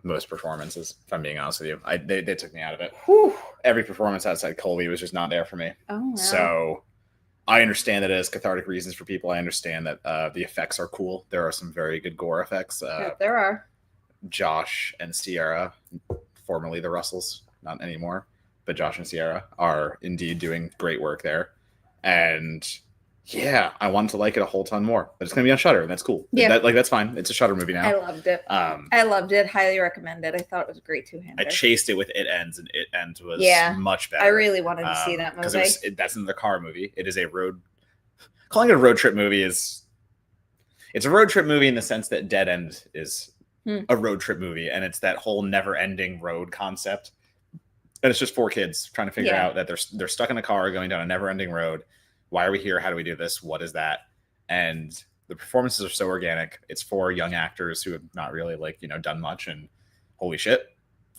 most performances, if I'm being honest with you. They took me out of it. Whew. Every performance outside Colby was just not there for me. Oh, wow. So I understand that it has cathartic reasons for people. I understand that the effects are cool. There are some very good gore effects. Yeah, there are. Josh and Sierra, formerly the Russells, not anymore, but Josh and Sierra are indeed doing great work there. And yeah, I wanted to like it a whole ton more, but it's going to be on Shudder, and that's cool. Yeah. That's fine. It's a Shudder movie now. I loved it. I loved it. Highly recommend it. I thought it was a great two-hander. I chased it with It Ends, and It Ends was much better. I really wanted to see that movie. Because that's another car movie. It is a road. Calling it a road trip movie it's a road trip movie in the sense that Dead End is a road trip movie, and it's that whole never-ending road concept. And it's just 4 kids trying to figure out that they're stuck in a car going down a never-ending road. Why are we here? How do we do this? What is that? And the performances are so organic. It's 4 young actors who have not really done much, and holy shit,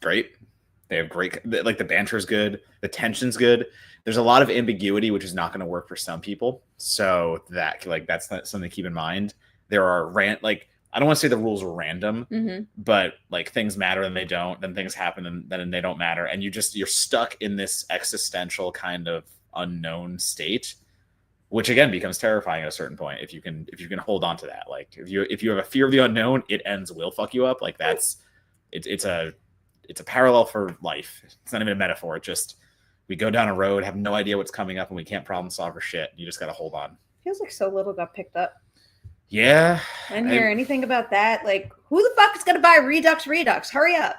great. They have great, like the banter's good, the tension's good. There's a lot of ambiguity, which is not going to work for some people. So that's something to keep in mind. There are I don't want to say the rules are random, but like things matter and they don't, then things happen and then they don't matter. And you're stuck in this existential kind of unknown state, which again becomes terrifying at a certain point. If you can hold on to that, like if you have a fear of the unknown, It Ends will fuck you up. Like it's a parallel for life. It's not even a metaphor. It just, we go down a road, have no idea what's coming up, and we can't problem solve or shit. You just got to hold on. Feels like so little got picked up. Yeah. I didn't hear anything about that. Like, who the fuck is going to buy Redux? Hurry up.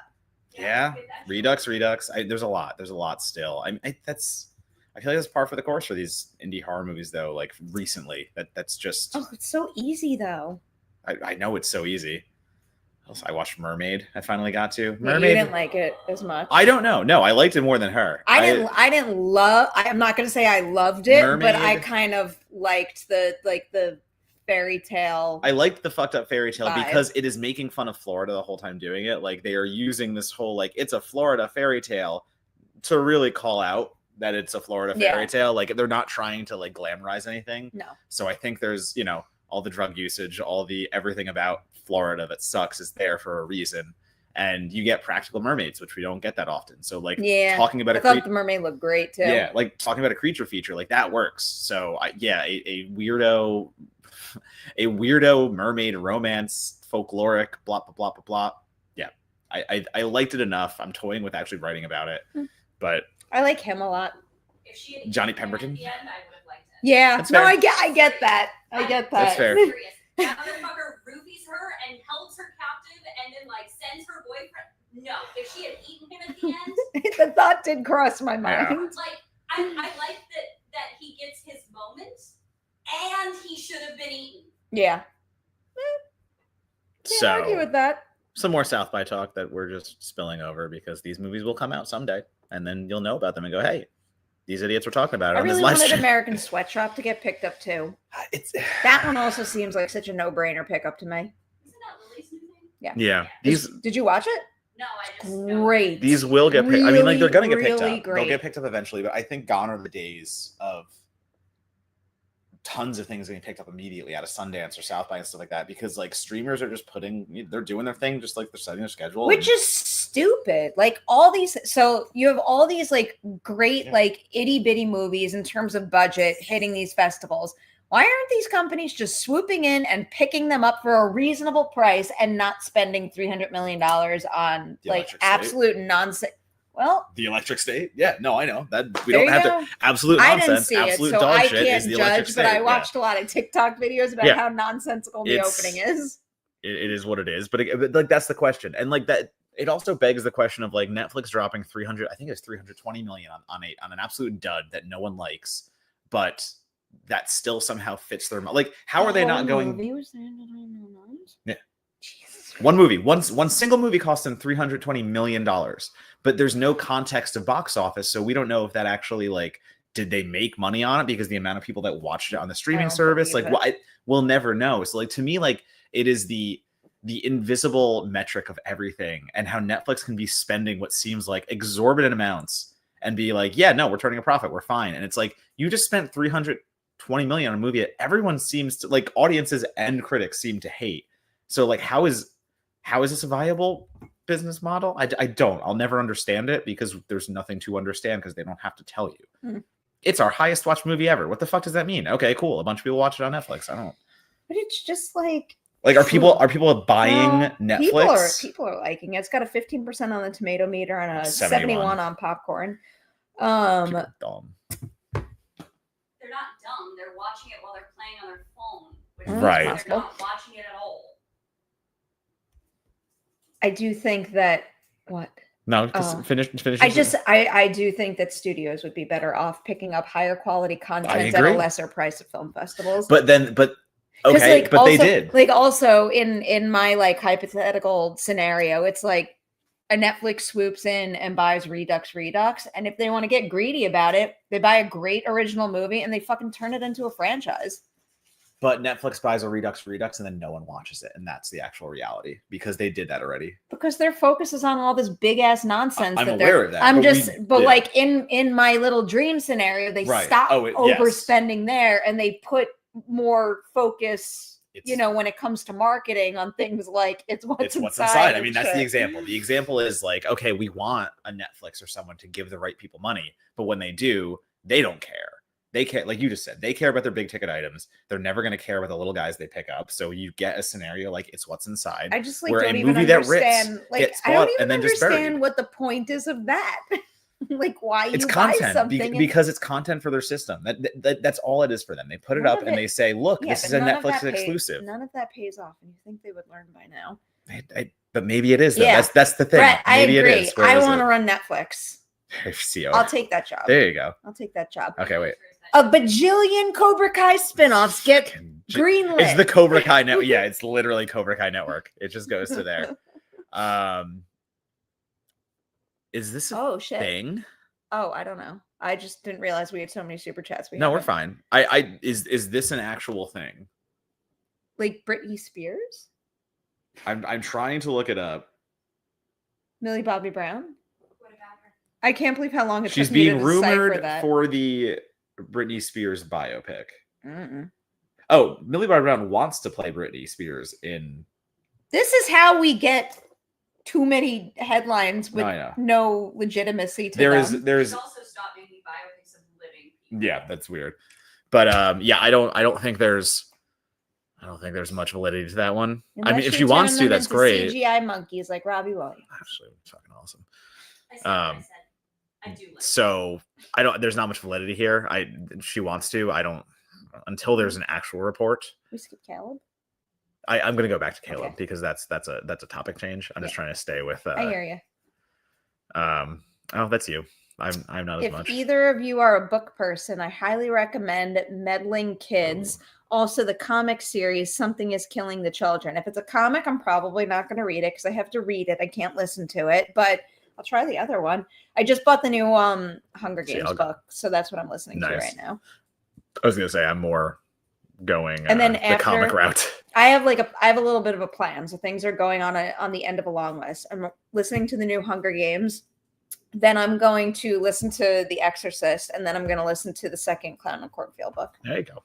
Yeah. Redux. There's a lot still. I feel like that's par for the course for these indie horror movies, though. Like recently, that's just. Oh, it's so easy though. I know it's so easy. Also, I watched Mermaid. I finally got to Yeah, Mermaid. you didn't like it as much. I don't know. No, I liked it more than her. I didn't love. I'm not going to say I loved it, Mermaid. but I kind of liked the fairy tale. I liked the fucked up fairy tale vibe. because it is making fun of Florida the whole time doing it. Like they are using this whole it's a Florida fairy tale to really call out that it's a Florida fairy tale. Like they're not trying to glamorize anything. No. So I think there's all the drug usage, all the everything about Florida that sucks is there for a reason. And you get practical mermaids, which we don't get that often. So talking about I thought the mermaid looked great too. Yeah, talking about a creature feature, that works. So a weirdo a weirdo mermaid romance, folkloric, blah blah blah blah blah. Yeah, I liked it enough. I'm toying with actually writing about it, but I like him a lot. If she had Johnny eaten him Pemberton? at the end, I would have liked it. Yeah, That's no, fair. I get that. I get that. That's fair. I'm serious. That motherfucker roofies her and holds her captive and then like sends her boyfriend. No, if she had eaten him at the end, The thought did cross my Yeah. mind. like I like that he gets his moment, and he should have been eaten. Yeah. Can't argue So with that. some more South by talk that we're just spilling over because these movies will come out someday, and then you'll know about them and go, "Hey, these idiots were talking about it I on this really live wanted stream." American Sweatshop to get picked up too. It's That one also seems like such a no-brainer pickup to me. Isn't that Lily's new thing? yeah. These Did you watch it? No, I just know. Great. These will get picked. I mean, like they're gonna get picked really up. great. They'll get picked up eventually, but I think gone are the days of tons of things getting picked up immediately out of Sundance or South by and stuff like that because like streamers are just they're doing their thing, just like they're setting their schedule. Which is stupid. Like all these, so you have all these like great, like itty bitty movies in terms of budget hitting these festivals. Why aren't these companies just swooping in and picking them up for a reasonable price and not spending $300 million on The like Electric State. absolute nonsense? Well, The Electric State? Yeah, no, I know. That we there don't you have go. to absolute I nonsense. didn't see it, Absolute so dog I shit can't is the Electric judge, State. but I yeah. watched a lot of TikTok videos about Yeah. how nonsensical the It's- opening is. It is what it is, but like that's the question. And like that it also begs the question of like Netflix dropping 300, I think it's 320 million on an absolute dud that no one likes, but that still somehow fits their like how are they not going Yeah. One single movie cost them $320 million, but there's no context of box office, so we don't know if that actually like did they make money on it because the amount of people that watched it on the streaming don't service, like believe we'll never know. So like to me, like it is the invisible metric of everything, and how Netflix can be spending what seems like exorbitant amounts and be like, yeah, no, we're turning a profit, we're fine, and it's like you just spent $320 million on a movie that everyone seems to like, audiences and critics seem to hate. So like how is this a viable business model? I'll never understand it because there's nothing to understand because they don't have to tell you. It's our highest watched movie ever. What the fuck does that mean? Okay, cool. A bunch of people watch it on Netflix. I don't. But it's just like Are people buying well, Netflix? People are liking it. It's got a 15% on the tomato meter and a 71 71 on popcorn. People are dumb. They're not dumb. They're watching it while they're playing on their phone. Which means Right. They're not watching it at all. I do think that what No, just finish. I do think that studios would be better off picking up higher quality content at agree. a lesser price at film festivals. But okay, like, but also, they did. Like also in my like hypothetical scenario, it's like a Netflix swoops in and buys Redux, and if they want to get greedy about it, they buy a great original movie and they fucking turn it into a franchise. But Netflix buys a Redux, and then no one watches it, and that's the actual reality because they did that already. Because their focus is on all this big ass nonsense. I'm that aware they're, of that. I'm yeah. like in my little dream scenario, they Right. stop Yes. overspending there and they put more focus, It's- when it comes to marketing on things like it's what's inside. I and mean, that's shit. the example. The example is like, okay, we want a Netflix or someone to give the right people money, but when they do, they don't care. They care, like you just said, they care about their big ticket items. They're never going to care about the little guys they pick up. So you get a scenario like It's What's Inside. I just like where don't a even movie that rips understand. Like gets I don't bought even and then just understand buried. what the point is of that. Like why It's you content buy something because it's content for their system. That's all it is for them. They put it None up of and it- they say, "Look, Yeah, this but is a none of Netflix that exclusive." None of that pays off, and you think they would learn by now. But maybe it is. Though. Yeah. That's the thing. Brett, I Maybe agree. it is. Where I is want to it? run Netflix. CO. I'll take that job. There you go. I'll take that job. Okay, wait. A bajillion Cobra Kai spinoffs get greenlit. It's the Cobra Kai network. Yeah, it's literally Cobra Kai network. It just goes to there. Is this a Oh shit. thing? Oh, I don't know. I just didn't realize we had so many super chats. No, we're haven't. fine. Is this an actual thing? Like Britney Spears, I'm trying to look it up. Millie Bobby Brown. What about her? I can't believe how long it She's took me to being decipher rumored that. for the Britney Spears biopic. Mm-mm. Oh, Millie Bobby Brown wants to play Britney Spears in. This is how we get too many headlines with I know. no legitimacy to There's them. there's also stopped making biopics of living people. yeah, that's weird. But yeah, I don't think there's I don't think there's much validity to that one. I Unless mean, if you she wants turn to, them that's into great. CGI monkeys like Robbie Williams. Actually, it's fucking awesome. I said what I said. I do like So I don't. There's not much validity here. She wants to. I don't. Until there's an actual report. We skip Caleb. I'm gonna go back to Caleb Okay. because that's a topic change. I'm just trying to stay with. I hear you. Oh, that's you. I'm not as If much. either of you are a book person, I highly recommend Meddling Kids. Also, the comic series, Something is Killing the Children. If it's a comic, I'm probably not going to read it because I have to read it. I can't listen to it, but I'll try the other one. I just bought the new Hunger Games book, so that's what I'm listening to right now. I was gonna say I'm more going and then the comic route. I have a little bit of a plan. So things are going on the end of a long list. I'm listening to the new Hunger Games. Then I'm going to listen to The Exorcist, and then I'm going to listen to the second Clown and Cornfield book. There you go.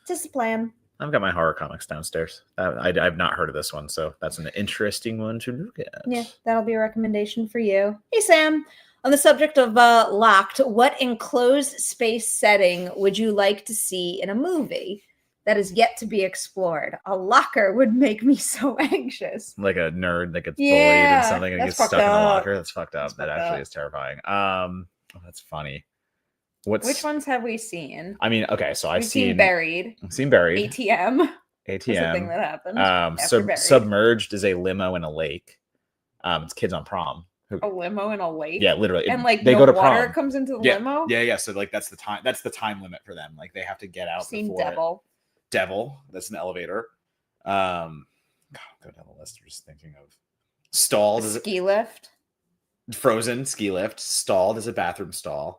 Just a plan. I've got my horror comics downstairs. I've not heard of this one, so that's an interesting one to look at. Yeah, that'll be a recommendation for you. Hey, Sam. On the subject of Locked, what enclosed space setting would you like to see in a movie that is yet to be explored? A locker would make me so anxious. Like a nerd that gets bullied and something and gets stuck in the locker. That's fucked up. That actually is terrifying. That's funny. Which ones have we seen? I mean, okay, so I've seen Buried. I've seen Buried. ATM. That's the thing that happened. Submerged is a limo in a lake. It's Kids on Prom. A limo in a lake. Yeah, literally. And like they go to water prom. comes into the limo. Yeah. So like that's the time limit for them. Like they have to get out. Seen Devil. Devil. That's an elevator. Go down the list. We're just thinking of Stalled. Ski lift. Frozen ski lift. Stalled is a bathroom stall.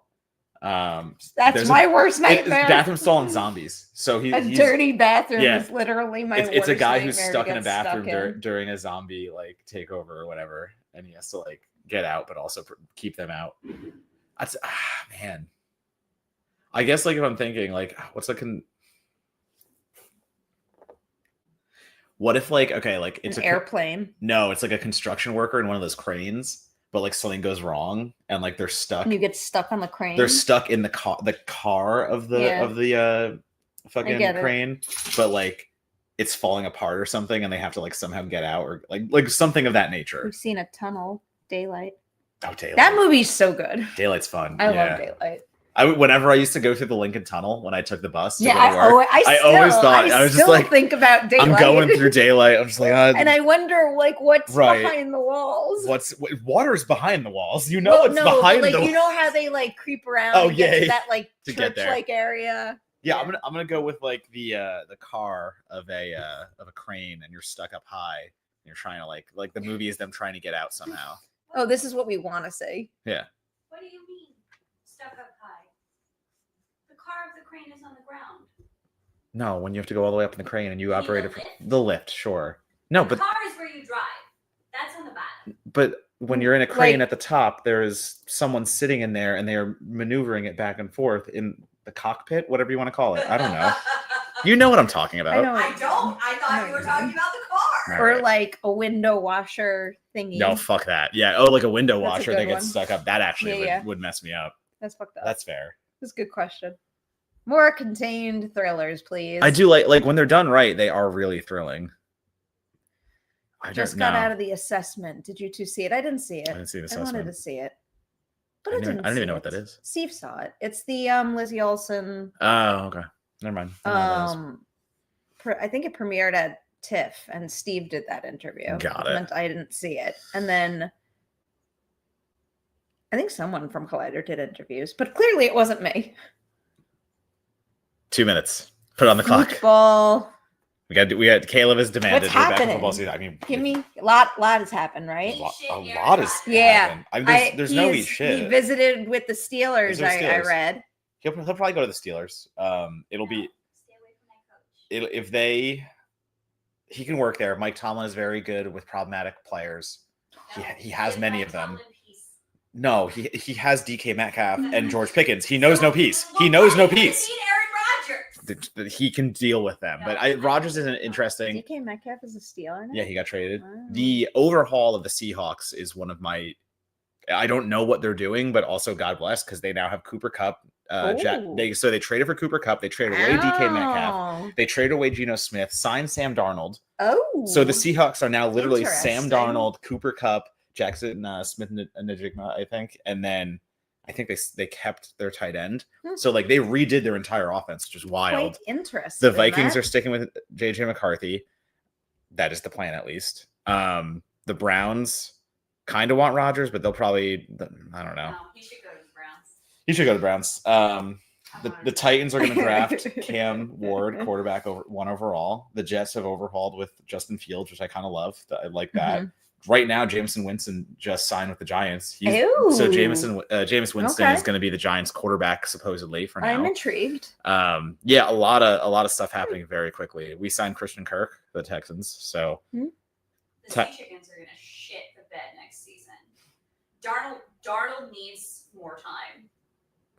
That's my worst nightmare. Bathroom stall and zombies. So he's dirty bathroom is literally my worst. It's a guy who's nightmare stuck in a bathroom during a zombie like takeover or whatever, and he has to like get out, but also keep them out. That's man. I guess like if I'm thinking like, what's what if like it's an airplane? No, it's like a construction worker in one of those cranes. But like something goes wrong and like they're stuck. And you get stuck on the crane. They're stuck in the car of the fucking crane, but like it's falling apart or something, and they have to like somehow get out or like something of that nature. We've seen a tunnel. Daylight. Oh, Daylight! That movie's so good. Daylight's fun. I love Daylight. Whenever I used to go through the Lincoln Tunnel when I took the bus to go to work, I always thought I was just like think about Daylight. I'm going through Daylight. I'm just like, and I wonder like what's behind the walls. Water's behind the walls? You know, behind the walls. You know how they like creep around to get to that like church-like area. Yeah, I'm gonna go with like the car of a crane, and you're stuck up high, and you're trying to like the movie is them trying to get out somehow. Oh, this is what we want to see. Yeah. What do you mean stuck up high? The car of the crane is on the ground. No, when you have to go all the way up in the crane and you operate the lift, sure. No, but the car is where you drive. That's on the bottom. But when you're in a crane at the top, there is someone sitting in there and they are maneuvering it back and forth in the cockpit, whatever you want to call it. I don't know. You know what I'm talking about. I don't. I thought you were talking about the car. Or like a window washer thingy. No, fuck that. Yeah. Oh, like a window washer that gets stuck up. That actually would mess me up. That's fucked up. That's fair. That's a good question. More contained thrillers, please. I do like when they're done right, they are really thrilling. I just got out of The Assessment. Did you two see it? I didn't see it. I didn't see The Assessment. I wanted to see it. But I don't even know what that is. Steve saw it. It's the Lizzie Olsen. Oh, okay. Never mind. I think it premiered at TIFF, and Steve did that interview. Got it. I didn't see it. And then I think someone from Collider did interviews, but clearly it wasn't me. 2 minutes. Put it on the clock. Football. We got Caleb has demanded. What's happening? Football season. I mean, give me a lot has happened, right? A lot has happened. I mean, there's no eat shit. He visited with the Steelers. I read. He'll probably go to the Steelers. It'll be stay away from my coach. If he can work there. Mike Tomlin is very good with problematic players. He has many of them. No, he has DK Metcalf and George Pickens. He knows no peace. He knows no peace. He can deal with them. But Rodgers isn't interesting. DK Metcalf is a Steeler now? Yeah, he got traded. Wow. The overhaul of the Seahawks is one of my. I don't know what they're doing, but also God bless because they now have Cooper Kupp. They traded for Cooper Kupp. They traded away DK Metcalf. They traded away Geno Smith, signed Sam Darnold. Oh. So the Seahawks are now literally Sam Interesting. Darnold, Cooper Kupp, Jackson Smith Njigma, I think, and then I think they kept their tight end. So like they redid their entire offense, which is wild. Quite interesting. The Vikings are sticking with JJ McCarthy. That is the plan, at least. The Browns kind of want Rodgers, but they'll probably, I don't know. No, he should go to the Browns. He should go to the Browns. The Titans are going to draft Cam Ward, quarterback, one overall. The Jets have overhauled with Justin Fields, which I kind of love. I like that. Right now, Jameson Winston just signed with the Giants. So Jameis Winston is going to be the Giants quarterback supposedly for now. I'm intrigued. Yeah, a lot of stuff happening very quickly. We signed Christian Kirk, the Texans. So the Sea Chickens are going to shit the bed next season. Darnold needs more time.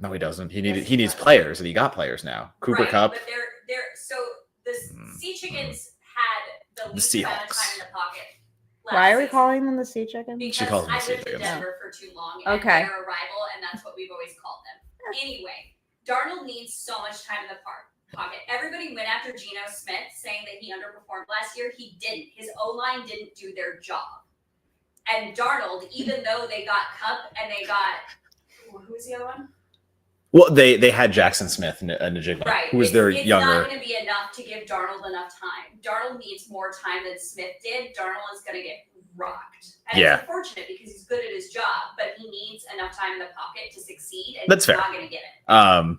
No, he doesn't. He needs players, and he got players now. Cooper Kupp. But they're so the Sea Chickens had the least amount of time in the pocket. Why are we calling them the Sea Chickens? Because she calls them I Sea lived in Chickens. Denver for too long, and they're a rival, and that's what we've always called them. Anyway, Darnold needs so much time in the pocket. Everybody went after Geno Smith, saying that he underperformed last year. He didn't. His O-line didn't do their job. And Darnold, even though they got Kupp and they got who's the other one? Well, they had Jackson Smith and Njigma, right. who was their younger. It's not going to be enough to give Darnold enough time. Darnold needs more time than Smith did. Darnold is going to get rocked. And it's unfortunate because he's good at his job, but he needs enough time in the pocket to succeed, and he's not going to get it.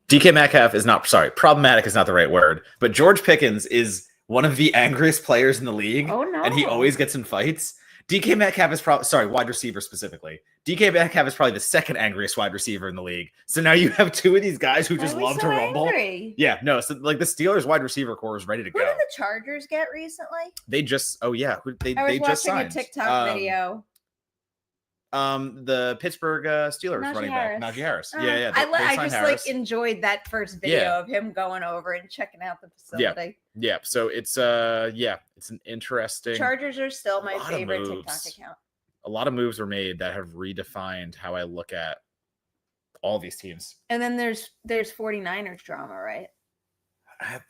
DK Metcalf is not, problematic is not the right word, but George Pickens is one of the angriest players in the league. Oh, no. And he always gets in fights. DK Metcalf is wide receiver specifically. DK Metcalf is probably the second angriest wide receiver in the league. So now you have two of these guys who just love to rumble. Angry? Yeah, no. So like the Steelers wide receiver core is ready to go. Who did the Chargers get recently? They just, they I was just watching signed a TikTok video. The Pittsburgh Steelers running back, Najee Harris. I just Harris. Enjoyed that first video of him going over and checking out the facility. Yeah. So it's it's an interesting. Chargers are still my favorite TikTok account. A lot of moves were made that have redefined how I look at all these teams. And then there's 49ers drama, right?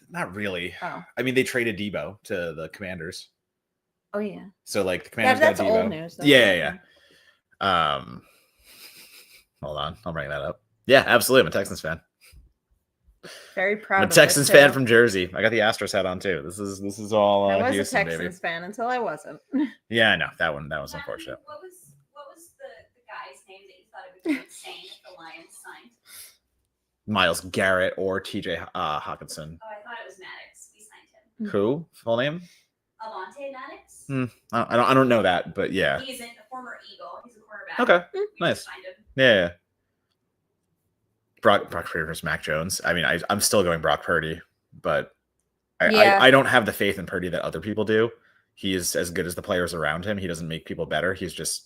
Not really. Oh. I mean, they traded Debo to the Commanders. Oh yeah. So like the Commanders that's got Debo. Old news. Though. Yeah. Hold on, I'll bring that up. Yeah, absolutely. I'm a Texans fan. Very proud. I'm a Texans fan from Jersey. I got the Astros hat on too. This is all. I was Houston, a Texans fan until I wasn't. Yeah, I know that was unfortunate. What was the guy's name that you thought it would be insane if the Lions signed? Myles Garrett or TJ Hawkinson. Oh, I thought it was Maddox. We signed him. Who? Full name? Avonte Maddox. I don't know that, but yeah. He's a former Eagle. He's a quarterback. Okay, nice. Signed him. Yeah. Brock Purdy versus Mac Jones. I mean, I'm still going Brock Purdy, but I don't have the faith in Purdy that other people do. He is as good as the players around him. He doesn't make people better. He's just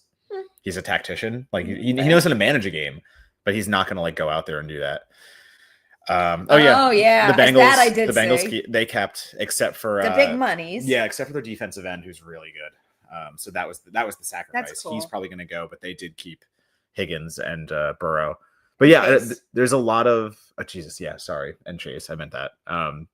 he's a tactician. Like he knows how to manage a game, but he's not going to like go out there and do that. The Bengals they kept except for the big monies. Yeah, except for their defensive end, who's really good. So that was the sacrifice. That's cool. He's probably going to go, but they did keep Higgins and Burrow. But yeah, there's a lot of and Chase. I meant that.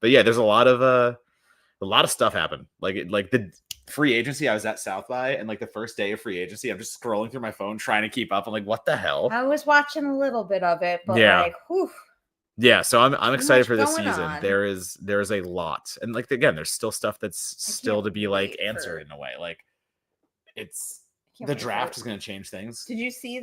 But yeah, there's a lot of stuff happened. Like the free agency. I was at South by, and like the first day of free agency, I'm just scrolling through my phone trying to keep up. I'm like, what the hell? I was watching a little bit of it, but like, whew. Yeah, so I'm excited for this season. On. There's a lot, and like again, there's still stuff that's still to be like answered in a way. Like the draft is going to change things. Did you see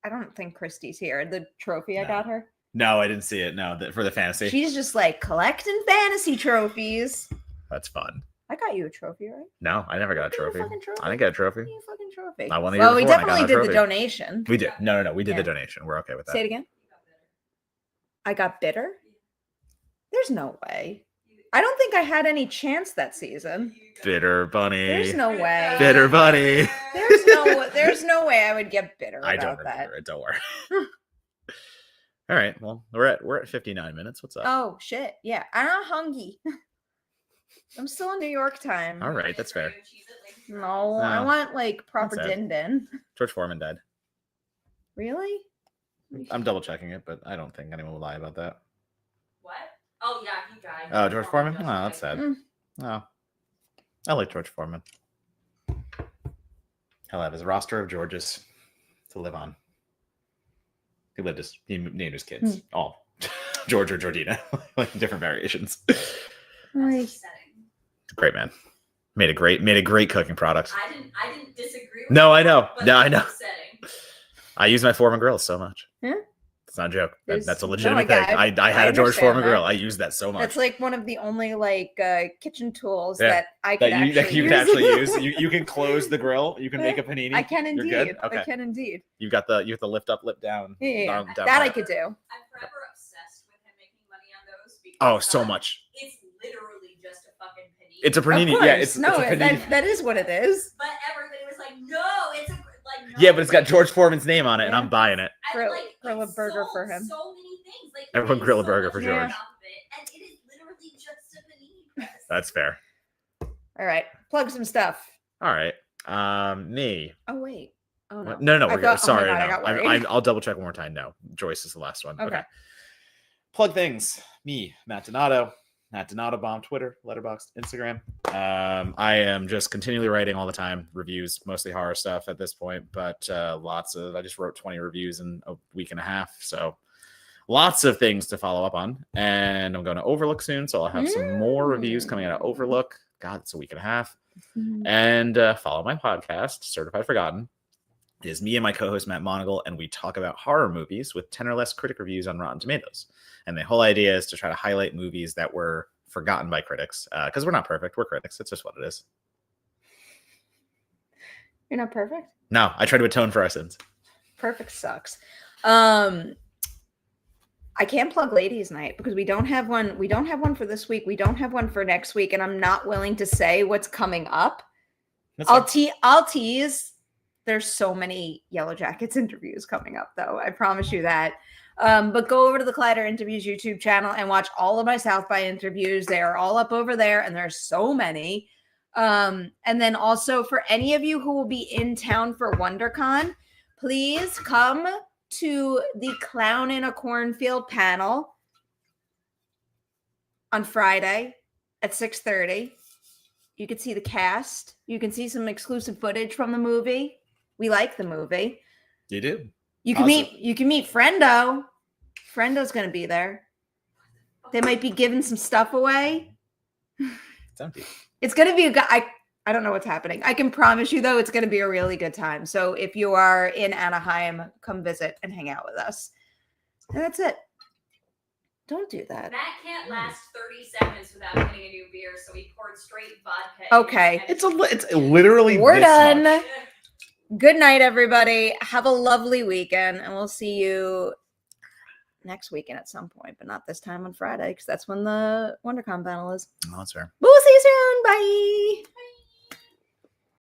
I don't think Christy's here. The trophy I got her. No, I didn't see it. No, for the fantasy. She's just like collecting fantasy trophies. That's fun. I got you a trophy, right? No, I never got a trophy. I didn't get a trophy. You a fucking trophy. Well, we definitely did the donation. We did. No. We did the donation. We're okay with that. Say it again. I got bitter? There's no way. I don't think I had any chance that season. Bitter bunny. There's no way. Bitter bunny. There's no way I would get bitter about I don't remember it. Don't worry. All right. Well, we're at 59 minutes. What's up? Oh shit. Yeah. I'm not hungry. I'm still in New York time. All right, that's fair. No, I want like proper din. George Foreman died. Really? I'm double checking it, but I don't think anyone will lie about that. What? Oh yeah, he died. Oh, George Foreman? just Oh, that's died. sad. Oh, I like George Foreman. He'll have his roster of Georges to live on. He named his kids all George or Georgina, like different variations. That's upsetting. Great man. Made a great cooking product. I didn't disagree with No, you, I know. but No, I that's know. upsetting. I use my Foreman grill so much. Yeah. It's not a joke. There's- That's a no, legitimate I- thing. I had a George understand Foreman that. grill. I use that so much. That's like one of the only kitchen tools Yeah. that I can that actually you use. can actually use. You can close the grill. You can make a panini. I can You're indeed. good? Okay. I can indeed. You have the lift up, lift down. Yeah. down That I part. could do. I'm forever obsessed with him making money on those. Because, Oh, so much. It's literally just a fucking panini. It's a Of panini. course. Yeah, it's no, a panini. that is what it is. But everybody was like, no, it's a like. No, Yeah, but it's got George Foreman's name on it, and Yeah. I'm buying it. And, Grill a it burger sold for him. So many things. Like Everyone he made grill a so burger much for money George. off of it, and it is literally just a panini press. That's fair. All right. Plug some stuff. All right. Me. Oh, wait. Oh, no. No, I we're thought- good. Sorry, oh my God, I no. got worried. I'll double check one more time. No, Joyce is the last one. Okay. Plug things. Me, Matt Donato. Matt Donato Bomb, Twitter, Letterboxd, Instagram. I am just continually writing all the time reviews, mostly horror stuff at this point, but I just wrote 20 reviews in a week and a half, so lots of things to follow up on. And I'm going to Overlook soon, so I'll have some more reviews coming out of Overlook. God, it's a week and a half. And follow my podcast, Certified Forgotten. It is me and my co-host Matt Monagle, and we talk about horror movies with 10 or less critic reviews on Rotten Tomatoes. And the whole idea is to try to highlight movies that were forgotten by critics, because we're not perfect. We're critics. It's just what it is. You're not perfect? No, I try to atone for our sins. Perfect sucks. I can't plug Ladies Night because we don't have one. We don't have one for this week. We don't have one for next week, and I'm not willing to say what's coming up. That's I'll fine. tease. There's so many Yellow Jackets interviews coming up, though. I promise you that. But go over to the Collider Interviews YouTube channel and watch all of my South by interviews. They are all up over there, and there's so many. And then also for any of you who will be in town for WonderCon, please come to the Clown in a Cornfield panel on Friday at 6:30. You can see the cast. You can see some exclusive footage from the movie. We like the movie. You do. You can Awesome. meet Friendo. Frendo's gonna be there. They might be giving some stuff away. It's empty. It's gonna be I don't know what's happening. I can promise you though, it's gonna be a really good time. So if you are in Anaheim, come visit and hang out with us. And that's it. Don't do that. Matt can't last 30 seconds without getting a new beer, so he poured straight vodka. Okay. It's literally. We're this done. much. Good night, everybody. Have a lovely weekend, and we'll see you next weekend at some point, but not this time on Friday because that's when the WonderCon panel is. Oh, that's fair. But we'll see you soon. Bye.